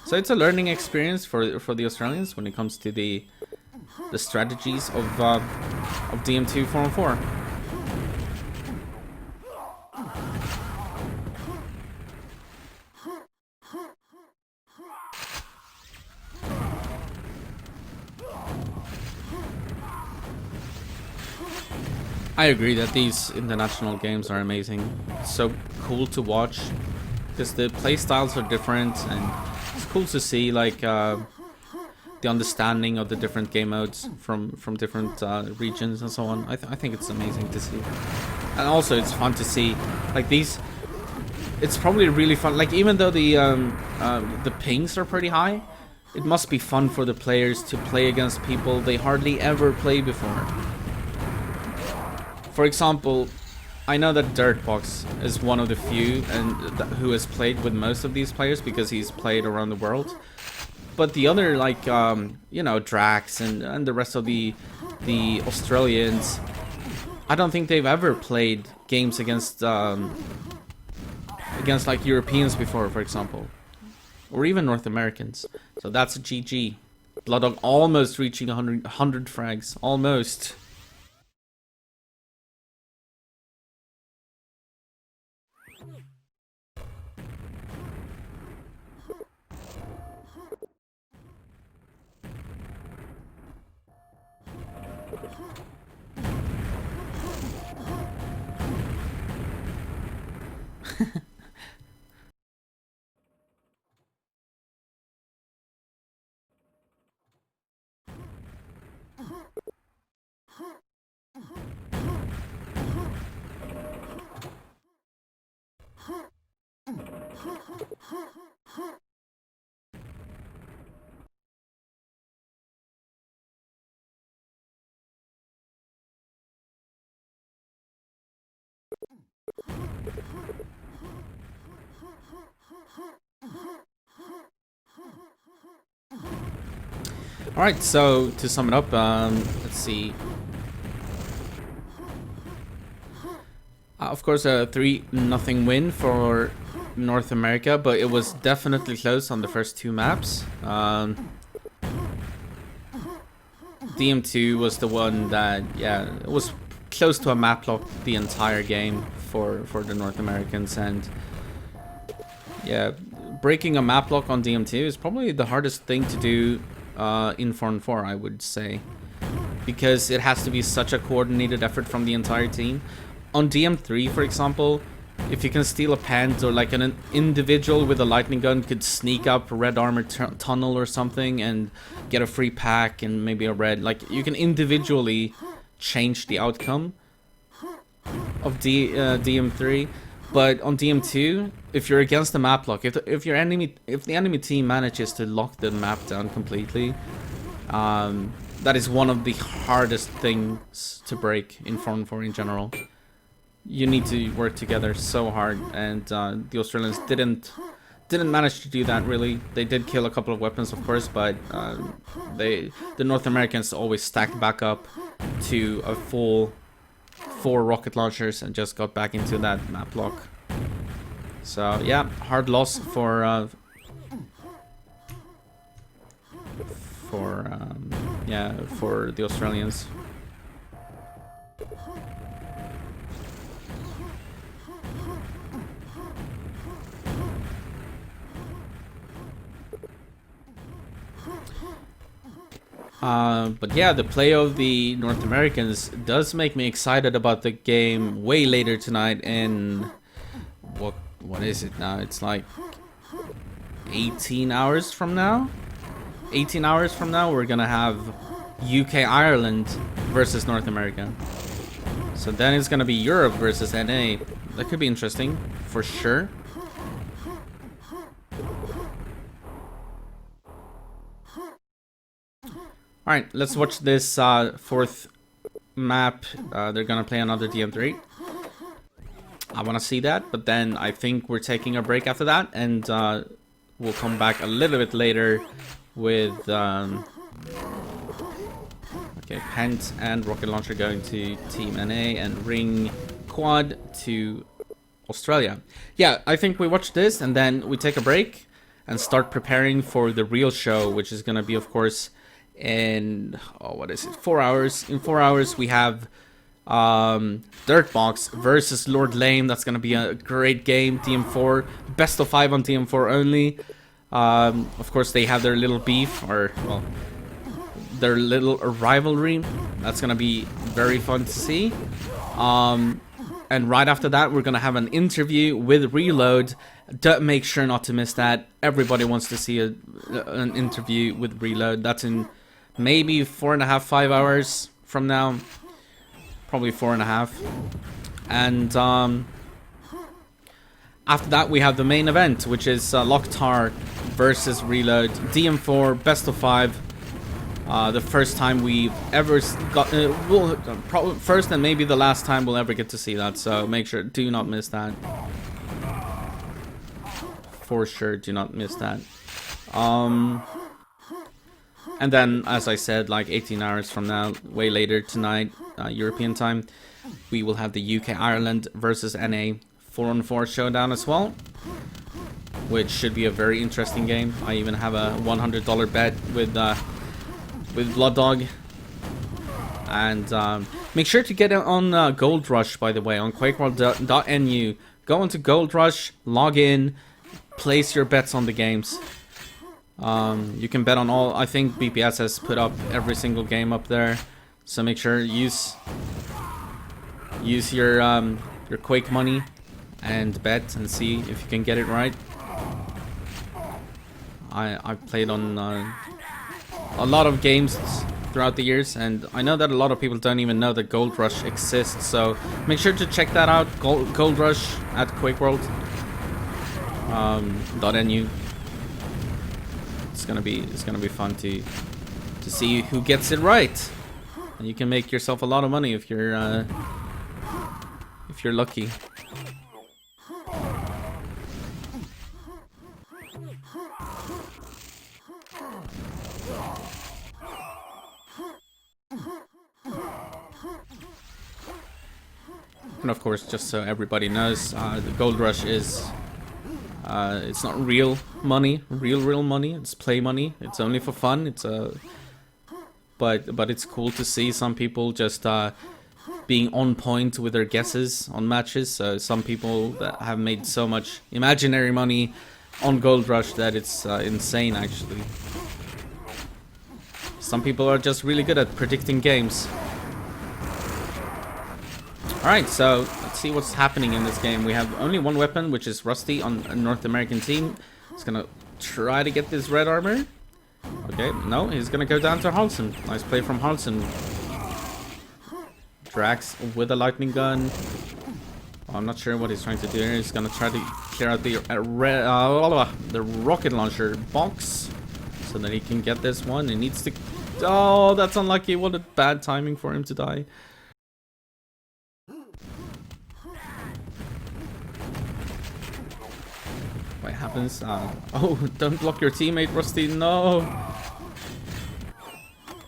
So it's a learning experience for the Australians when it comes to the strategies of DM2 4-on-4. I agree that these international games are amazing. It's so cool to watch because the play styles are different, and it's cool to see like the understanding of the different game modes from different regions and so on. I think it's amazing to see, and also it's fun to see like these. It's probably really fun. Like even though the pings are pretty high, it must be fun for the players to play against people they hardly ever played before. For example, I know that Dirtbox is one of the few who has played with most of these players because he's played around the world. But the other, like, you know, Drax and the rest of the Australians, I don't think they've ever played games against like Europeans before, for example, or even North Americans. So that's a GG. Blooddog almost reaching 100 frags, almost. Alright, so to sum it up, let's see. Of course, a 3-0 win for North America, but it was definitely close on the first 2 maps. DM2 was the one that, yeah, it was close to a map lock the entire game for the North Americans, and yeah, breaking a map lock on DM2 is probably the hardest thing to do in 4-on-4, I would say, because it has to be such a coordinated effort from the entire team. On DM3, for example, if you can steal a pant, or like an individual with a lightning gun could sneak up a red armor tunnel or something and get a free pack and maybe a red, like you can individually change the outcome of DM3. But on DM2, if you're against the map lock, if the enemy team manages to lock the map down completely, that is one of the hardest things to break in 4-on-4 in general. You need to work together so hard, and the Australians didn't manage to do that really. They did kill a couple of weapons, of course, but the North Americans always stacked back up to a full 4 rocket launchers and just got back into that map lock. So yeah, hard loss for the Australians. But yeah, the play of the North Americans does make me excited about the game way later tonight. In what is it now? It's like 18 hours from now. 18 hours from now, we're gonna have UK Ireland versus North America. So then it's gonna be Europe versus NA. That could be interesting for sure. Alright, let's watch this 4th map. They're gonna play another DM3. I wanna see that, but then I think we're taking a break after that, and we'll come back a little bit later with okay, Pent and Rocket Launcher going to Team NA, and Ring Quad to Australia. Yeah, I think we watch this and then we take a break and start preparing for the real show, which is gonna be, of course, in 4 hours. In 4 hours we have Dirtbox versus Lord Lame. That's gonna be a great game. DM4, best of 5 on DM4 only. Of course they have their little beef, or well, their little rivalry. That's gonna be very fun to see. And right after that we're gonna have an interview with Reload. Make sure not to miss that. Everybody wants to see an interview with Reload. That's in maybe 4.5, 5 hours from now. Probably 4.5. And after that we have the main event, which is Locktar versus Reload. DM4, best of 5. The first time we've ever got, probably first and maybe the last time we'll ever get to see that. So make sure, do not miss that. For sure, do not miss that. And then, as I said, like 18 hours from now, way later tonight, European time, we will have the UK Ireland versus NA 4-on-4 showdown as well, which should be a very interesting game. I even have a $100 bet with Blood Dog. And make sure to get on Gold Rush, by the way, on quakeworld.nu. Go into Gold Rush, log in, place your bets on the games. You can bet on all. I think BPS has put up every single game up there, so make sure use your Quake money and bet and see if you can get it right. I've played on a lot of games throughout the years, and I know that a lot of people don't even know that Gold Rush exists, so make sure to check that out. Gold Rush at quakeworld.nu. It's gonna be fun to see who gets it right, and you can make yourself a lot of money if you're lucky. And of course, just so everybody knows, the Gold Rush is it's not real money, real money. It's play money. It's only for fun. It's but it's cool to see some people just being on point with their guesses on matches. So some people that have made so much imaginary money on Gold Rush that it's insane, actually. Some people are just really good at predicting games. Alright, so let's see what's happening in this game. We have only one weapon, which is Rusty on a North American team. He's gonna try to get this red armor. Okay, no, he's gonna go down to Halson. Nice play from Halson. Drax with a lightning gun. Oh, I'm not sure what he's trying to do here. He's gonna try to clear out the rocket launcher box so that he can get this one. He needs to... Oh, that's unlucky. What a bad timing for him to die. What happens? Oh, don't block your teammate, Rusty. No.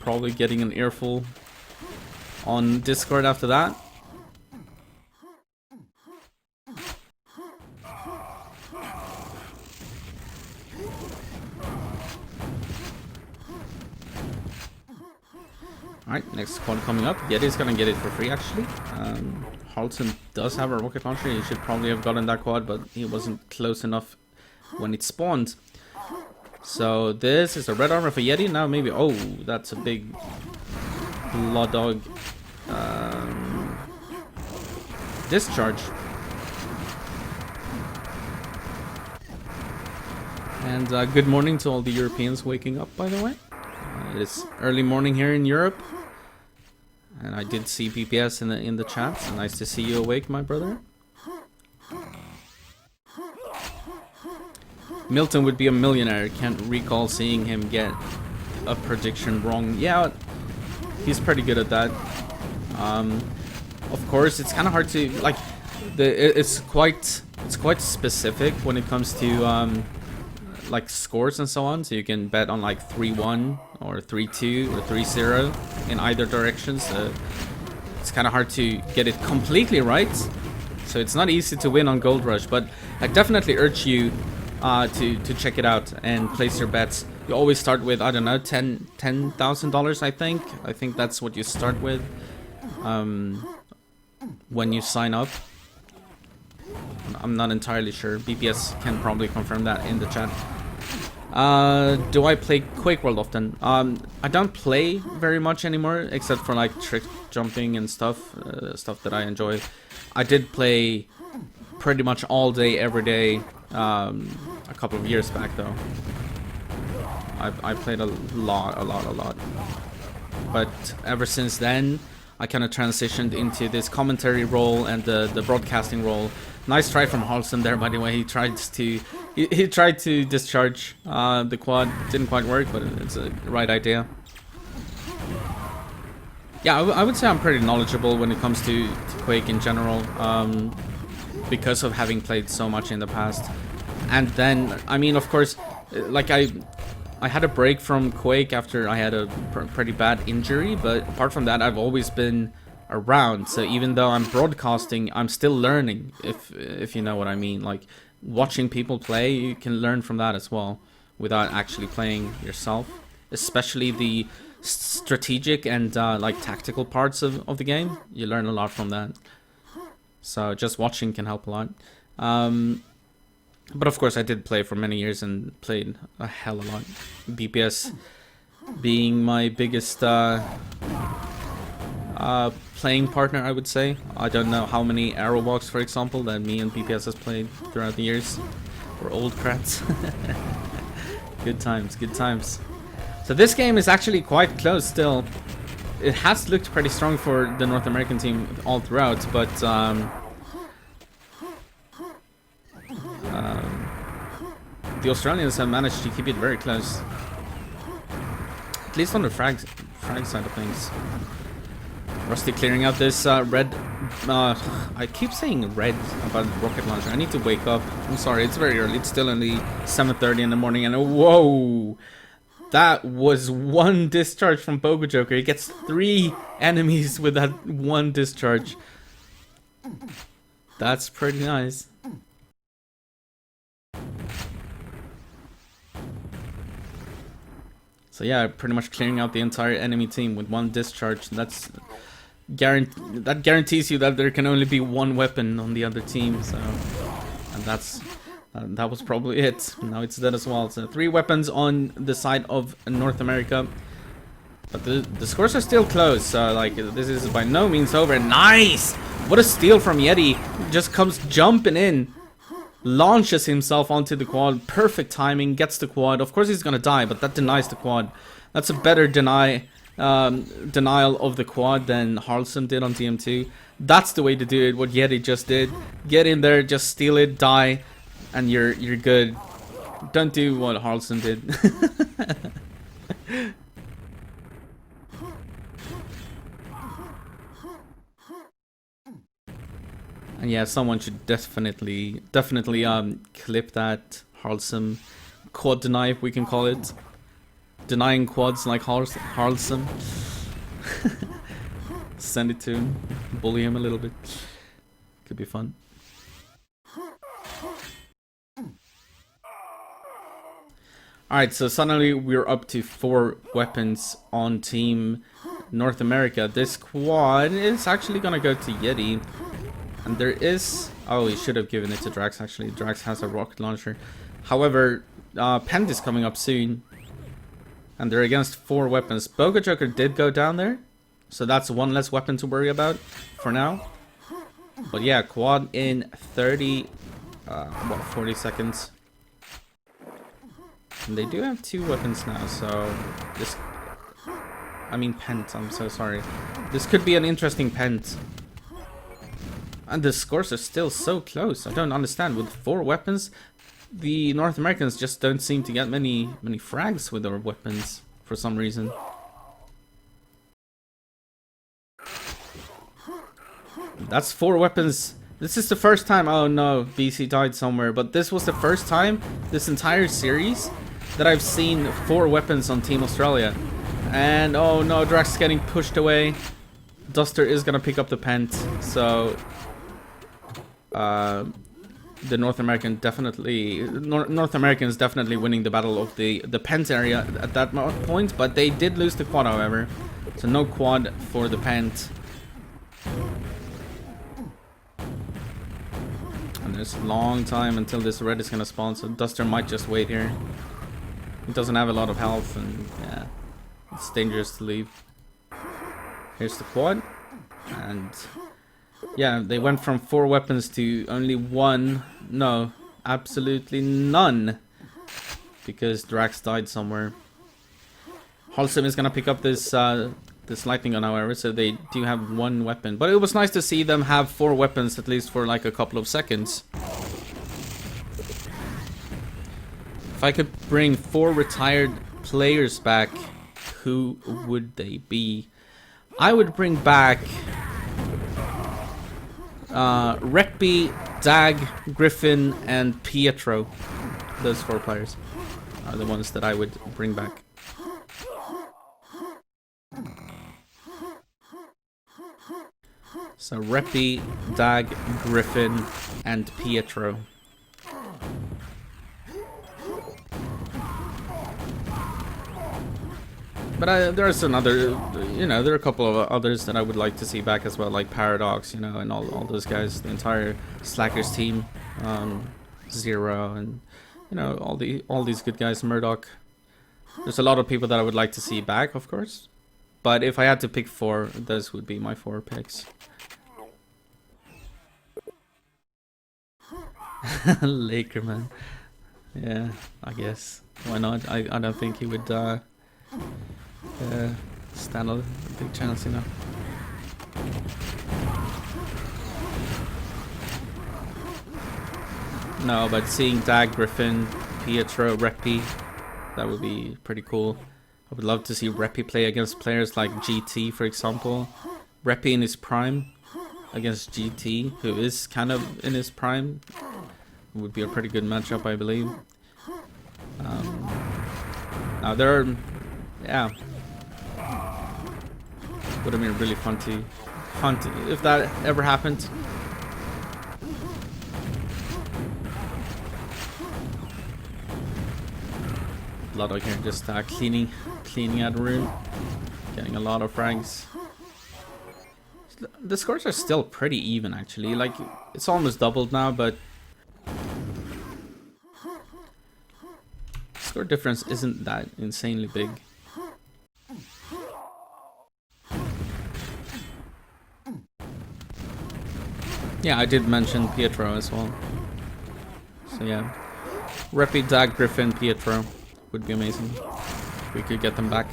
Probably getting an earful on Discord after that. Alright, next squad coming up. Yeti's gonna get it for free, actually. Halton does have a rocket launcher. He should probably have gotten that quad, but he wasn't close enough when it spawned. So this is a red armor for Yeti. Now maybe... Oh, that's a big blood dog discharge. And good morning to all the Europeans waking up, by the way. It is early morning here in Europe. And I did see BPS in the chat. So nice to see you awake, my brother. Milton would be a millionaire. Can't recall seeing him get a prediction wrong. Yeah, he's pretty good at that. Of course, it's kind of hard to like. It's quite specific when it comes to like scores and so on. So you can bet on like 3-1 or 3-2 or 3-0 in either direction. So it's kind of hard to get it completely right. So it's not easy to win on Gold Rush, but I definitely urge you to check it out and place your bets. You always start with, I don't know, $10,000, I think. I think that's what you start with when you sign up. I'm not entirely sure. BPS can probably confirm that in the chat. Do I play Quake World often? I don't play very much anymore, except for like trick jumping and stuff that I enjoy. I did play pretty much all day, every day, a couple of years back though. I played a lot. But ever since then, I kind of transitioned into this commentary role and the broadcasting role. Nice try from Halson there, by the way. He tried to discharge the quad. Didn't quite work, but it's a right idea. Yeah, I would say I'm pretty knowledgeable when it comes to Quake in general, because of having played so much in the past. And then, I mean, of course, like I had a break from Quake after I had a pretty bad injury, but apart from that, I've always been around. So even though I'm broadcasting, I'm still learning, if you know what I mean. Like, watching people play, you can learn from that as well, without actually playing yourself. Especially the strategic and like tactical parts of the game. You learn a lot from that. So just watching can help a lot. But of course I did play for many years and played a hell of a lot. BPS being my biggest playing partner, I would say. I don't know how many Arrowbox, for example, that me and BPS has played throughout the years. We're old crats. Good times, good times. So this game is actually quite close still. It has looked pretty strong for the North American team all throughout, but the Australians have managed to keep it very close. At least on the frag side of things. Rusty clearing out this red... I keep saying red about the rocket launcher. I need to wake up. I'm sorry, it's very early. It's still only 7:30 in the morning, and whoa! That was one discharge from Pogo Joker. He gets 3 enemies with that one discharge. That's pretty nice. So yeah, pretty much clearing out the entire enemy team with one discharge. That guarantees you that there can only be one weapon on the other team. So, and that was probably it. Now it's dead as well. So 3 weapons on the side of North America. But the scores are still close. So like, this is by no means over. Nice! What a steal from Yeti. Just comes jumping in. Launches himself onto the quad. Perfect timing. Gets the quad. Of course he's gonna die, but that denies the quad. That's a better denial of the quad than Harlson did on TM2. That's the way to do it. What Yeti just did. Get in there, just steal it, die, and you're good. Don't do what Harlson did. And yeah, someone should definitely clip that Harlson quad deny, if we can call it. Denying quads like Harlson. Send it to him. Bully him a little bit. Could be fun. Alright, so suddenly we're up to 4 weapons on Team North America. This quad is actually gonna go to Yeti. And there is... Oh, he should have given it to Drax, actually. Drax has a rocket launcher. However, Pent is coming up soon. And they're against 4 weapons. Boga Joker did go down there. So that's 1 less weapon to worry about for now. But yeah, quad in 30... about 40 seconds. And they do have 2 weapons now, so... this... I mean Pent, I'm so sorry. This could be an interesting Pent. And the scores are still so close. I don't understand. With 4 weapons, the North Americans just don't seem to get many frags with their weapons for some reason. That's 4 weapons. This is the first time. Oh no, BC died somewhere. But this was the first time this entire series that I've seen 4 weapons on Team Australia. And oh no, Drax is getting pushed away. Duster is gonna pick up the Pent, so the North Americans definitely winning the battle of the Pent area at that point, but they did lose the quad, however, so no quad for the Pent. And there's a long time until this red is gonna spawn, so Duster might just wait here. He doesn't have a lot of health, and yeah, it's dangerous to leave. Here's the quad, and yeah, they went from 4 weapons to only 1. No, absolutely none, because Drax died somewhere. Halsim is gonna pick up this this lightning gun, however, so they do have 1 weapon. But it was nice to see them have 4 weapons at least for like a couple of seconds. If I could bring 4 retired players back, who would they be? I would bring back Rekby, Dag, Griffin, and Pietro. Those 4 players are the ones that I would bring back. So Rekby, Dag, Griffin, and Pietro. But there's another, you know, there are a couple of others that I would like to see back as well, like Paradox, you know, and all those guys, the entire Slackers team, Zero, and you know, all these good guys, Murdoch. There's a lot of people that I would like to see back, of course. But if I had to pick 4, those would be my 4 picks. Lakerman, yeah, I guess why not? I don't think he would. Stand a big chance, you know. No, but seeing Dag, Griffin, Pietro, Reppy, that would be pretty cool. I would love to see Reppy play against players like GT, for example. Reppy in his prime against GT, who is kind of in his prime. It would be a pretty good matchup, I believe. Now there are, yeah. Would have been really fun to if that ever happened. Lotto here just cleaning out the room, getting a lot of frags. The scores are still pretty even, actually. Like, it's almost doubled now, but score difference isn't that insanely big. Yeah, I did mention Pietro as well. So yeah, Reppy, Dag, Griffin, Pietro would be amazing if we could get them back.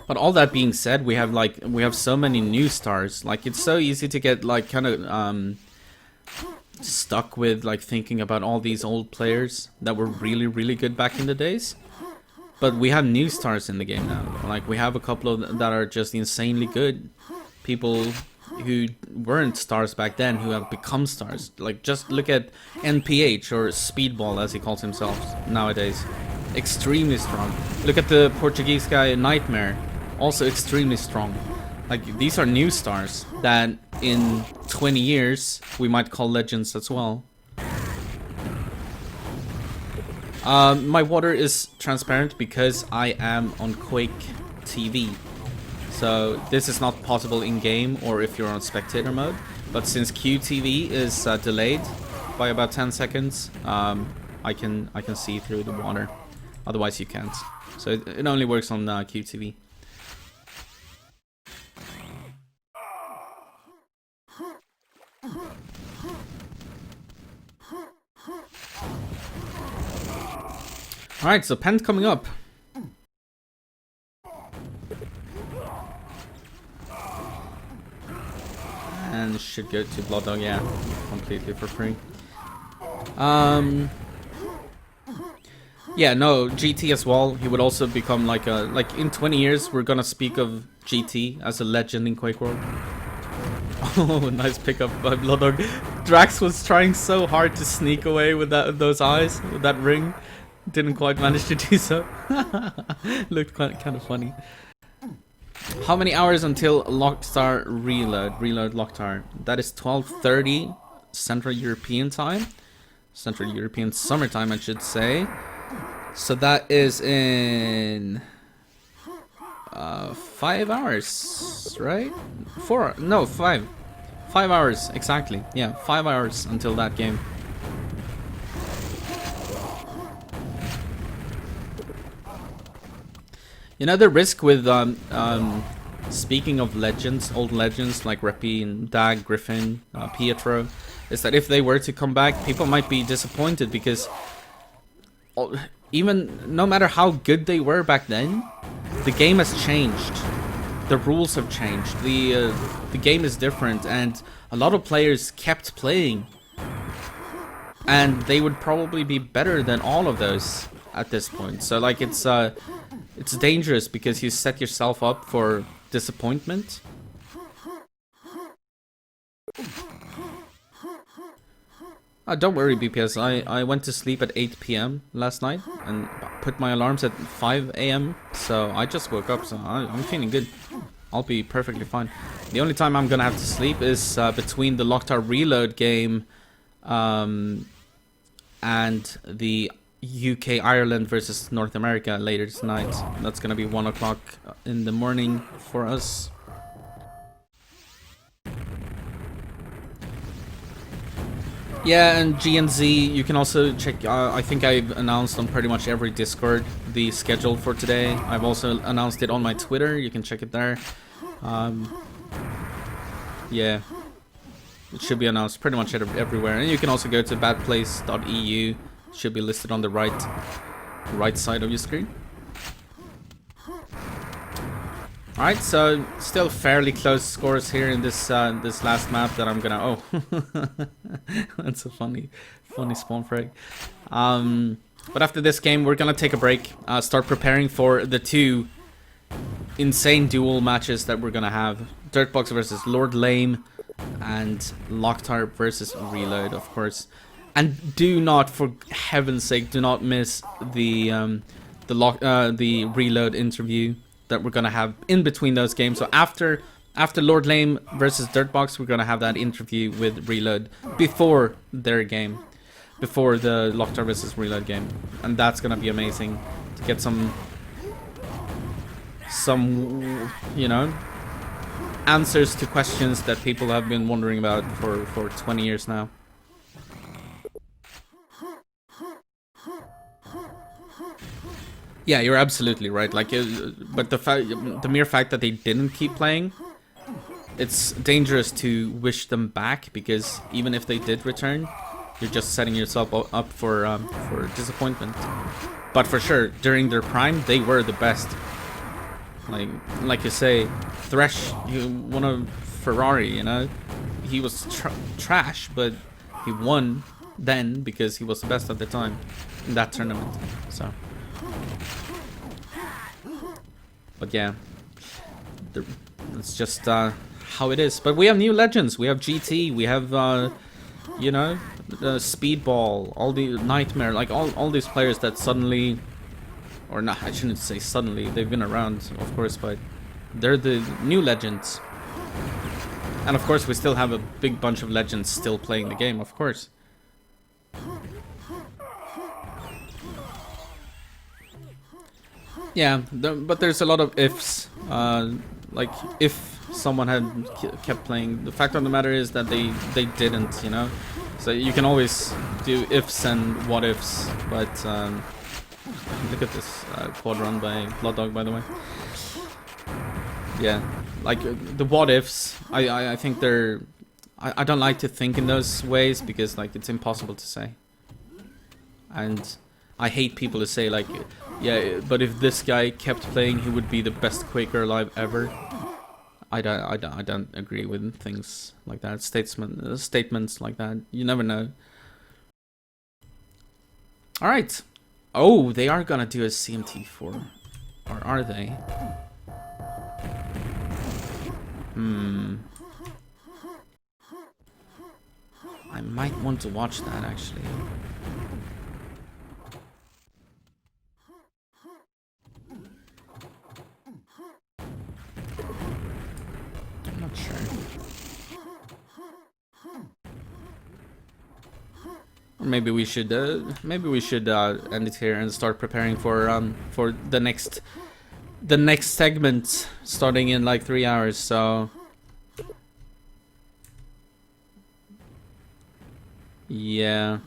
But all that being said, we have so many new stars. Like, it's so easy to get like kind of stuck with like thinking about all these old players that were really good back in the days. But we have new stars in the game now. Like, we have a couple of that are just insanely good. People who weren't stars back then who have become stars. Like, just look at NPH, or Speedball as he calls himself nowadays. Extremely strong. Look at the Portuguese guy Nightmare, also extremely strong. Like, these are new stars that in 20 years we might call legends as well. My water is transparent because I am on Quake TV. So this is not possible in game or if you're on spectator mode. But since QTV is delayed by about 10 seconds, I can see through the water. Otherwise you can't. So it only works on QTV. Alright, so Pent coming up. And should go to Blood Dog, yeah, completely for free. Yeah, no, GT as well. He would also become like a, like in 20 years we're gonna speak of GT as a legend in Quake World. Oh, nice pickup by Blood Dog. Drax was trying so hard to sneak away with those eyes, with that ring. Didn't quite manage to do so. Looked kind of funny. How many hours until Lockstar reload? Reload Lockstar. That is 12:30 Central European time. Central European summertime, I should say. So that is in 5 hours, right? 4? No, 5. 5 hours exactly. Yeah, 5 hours until that game. You know, the risk with speaking of legends, old legends like Reppy and Dag, Griffin, Pietro, is that if they were to come back, people might be disappointed because even no matter how good they were back then, the game has changed. The rules have changed. The game is different, and a lot of players kept playing, and they would probably be better than all of those at this point. So like it's dangerous because you set yourself up for disappointment. Don't worry, BPS. I went to sleep at 8 PM last night and put my alarms at 5 AM. So I just woke up, so I'm feeling good. I'll be perfectly fine. The only time I'm gonna have to sleep is between the Lockstar Reload game and the UK Ireland versus North America later tonight. That's gonna be 1 o'clock in the morning for us. Yeah, and GNZ, you can also check, I think I've announced on pretty much every Discord the schedule for today. I've also announced it on my Twitter, you can check it there. Yeah, it should be announced pretty much everywhere. And you can also go to badplace.eu. Should be listed on the right side of your screen. Alright, so still fairly close scores here in this this last map that I'm gonna... Oh, that's a funny spawn frag. But after this game, we're gonna take a break, start preparing for the 2 insane duel matches that we're gonna have. Dirtbox versus Lord Lame, and Lockstar versus Reload, of course. And do not, for heaven's sake, do not miss the Reload interview that we're gonna have in between those games. So after Lord Lame versus Dirtbox, we're gonna have that interview with Reload before their game. before the Locked vs Reload game, and that's gonna be amazing to get some you know, answers to questions that people have been wondering about for 20 years now. Yeah, you're absolutely right. Like, but the mere fact that they didn't keep playing, it's dangerous to wish them back, because even if they did return, you're just setting yourself up for disappointment. But for sure, during their prime, they were the best. Like you say, Thresh, you won a Ferrari, you know? He was trash, but he won then because he was the best at the time in that tournament. So, but yeah, it's just how it is. But we have new legends. We have GT. We have you know, Speedball, all the Nightmare, like all these players that suddenly, or not, I shouldn't say suddenly, they've been around, of course, but they're the new legends. And of course, we still have a big bunch of legends still playing the game, of course. Yeah, but there's a lot of ifs. Like, if someone had kept playing, the fact of the matter is that they didn't, you know? So you can always do ifs and what ifs, but look at this quad run by Blood Dog, by the way. Yeah, like the what ifs, I think they're, I don't like to think in those ways, because like it's impossible to say. And I hate people who say like, yeah, but if this guy kept playing, he would be the best Quaker alive ever. I don't agree with things like that. Statements like that. You never know. All right. Oh, they are gonna do a CMT4, or are they? I might want to watch that, actually. I'm not sure. Or maybe we should end it here and start preparing for the next segment, starting in like 3 hours. So yeah.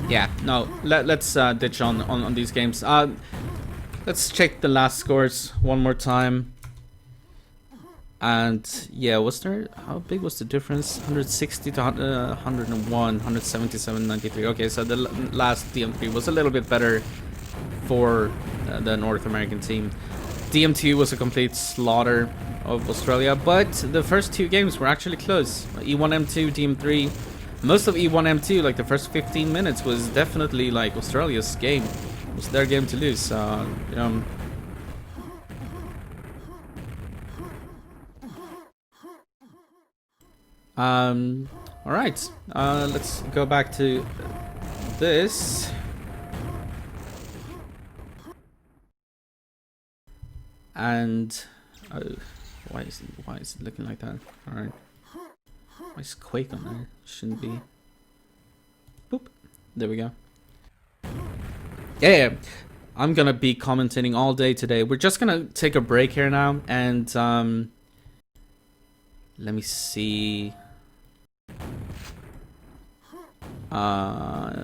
Yeah, no, let's ditch on these games. Let's check the last scores one more time. And yeah, was there, how big was the difference? 160 to 101, 177, 93. Okay, so the last DM3 was a little bit better for the North American team. DM2 was a complete slaughter of Australia, but the first 2 games were actually close. E1M2, DM3. Most of E1M2, like the first 15 minutes, was definitely like Australia's game. It was their game to lose. All right. Let's go back to this. And why is it looking like that? All right. Why is Quake on there? Shouldn't be. Boop. There we go. Yeah. I'm gonna be commentating all day today. We're just gonna take a break here now, and let me see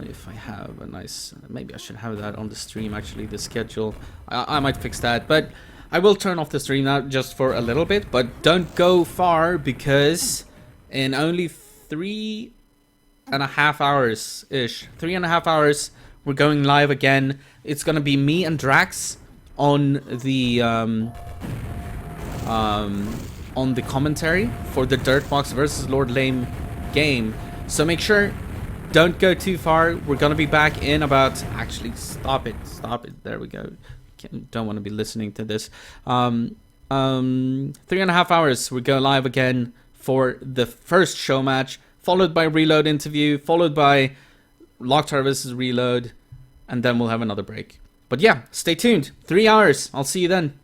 if I have a nice, maybe I should have that on the stream, actually, the schedule. I might fix that, but I will turn off the stream now just for a little bit, but don't go far, because in only 3.5 hours ish, 3.5 hours, we're going live again. It's gonna be me and Drax on the commentary for the Dirtbox versus Lord Lame game. So make sure, don't go too far. We're gonna be back in about, actually, stop it. There we go. Don't want to be listening to this. 3.5 hours. We go live again for the first show match, followed by Reload interview, followed by Locked versus Reload, and then we'll have another break. But yeah, stay tuned. 3 hours. I'll see you then.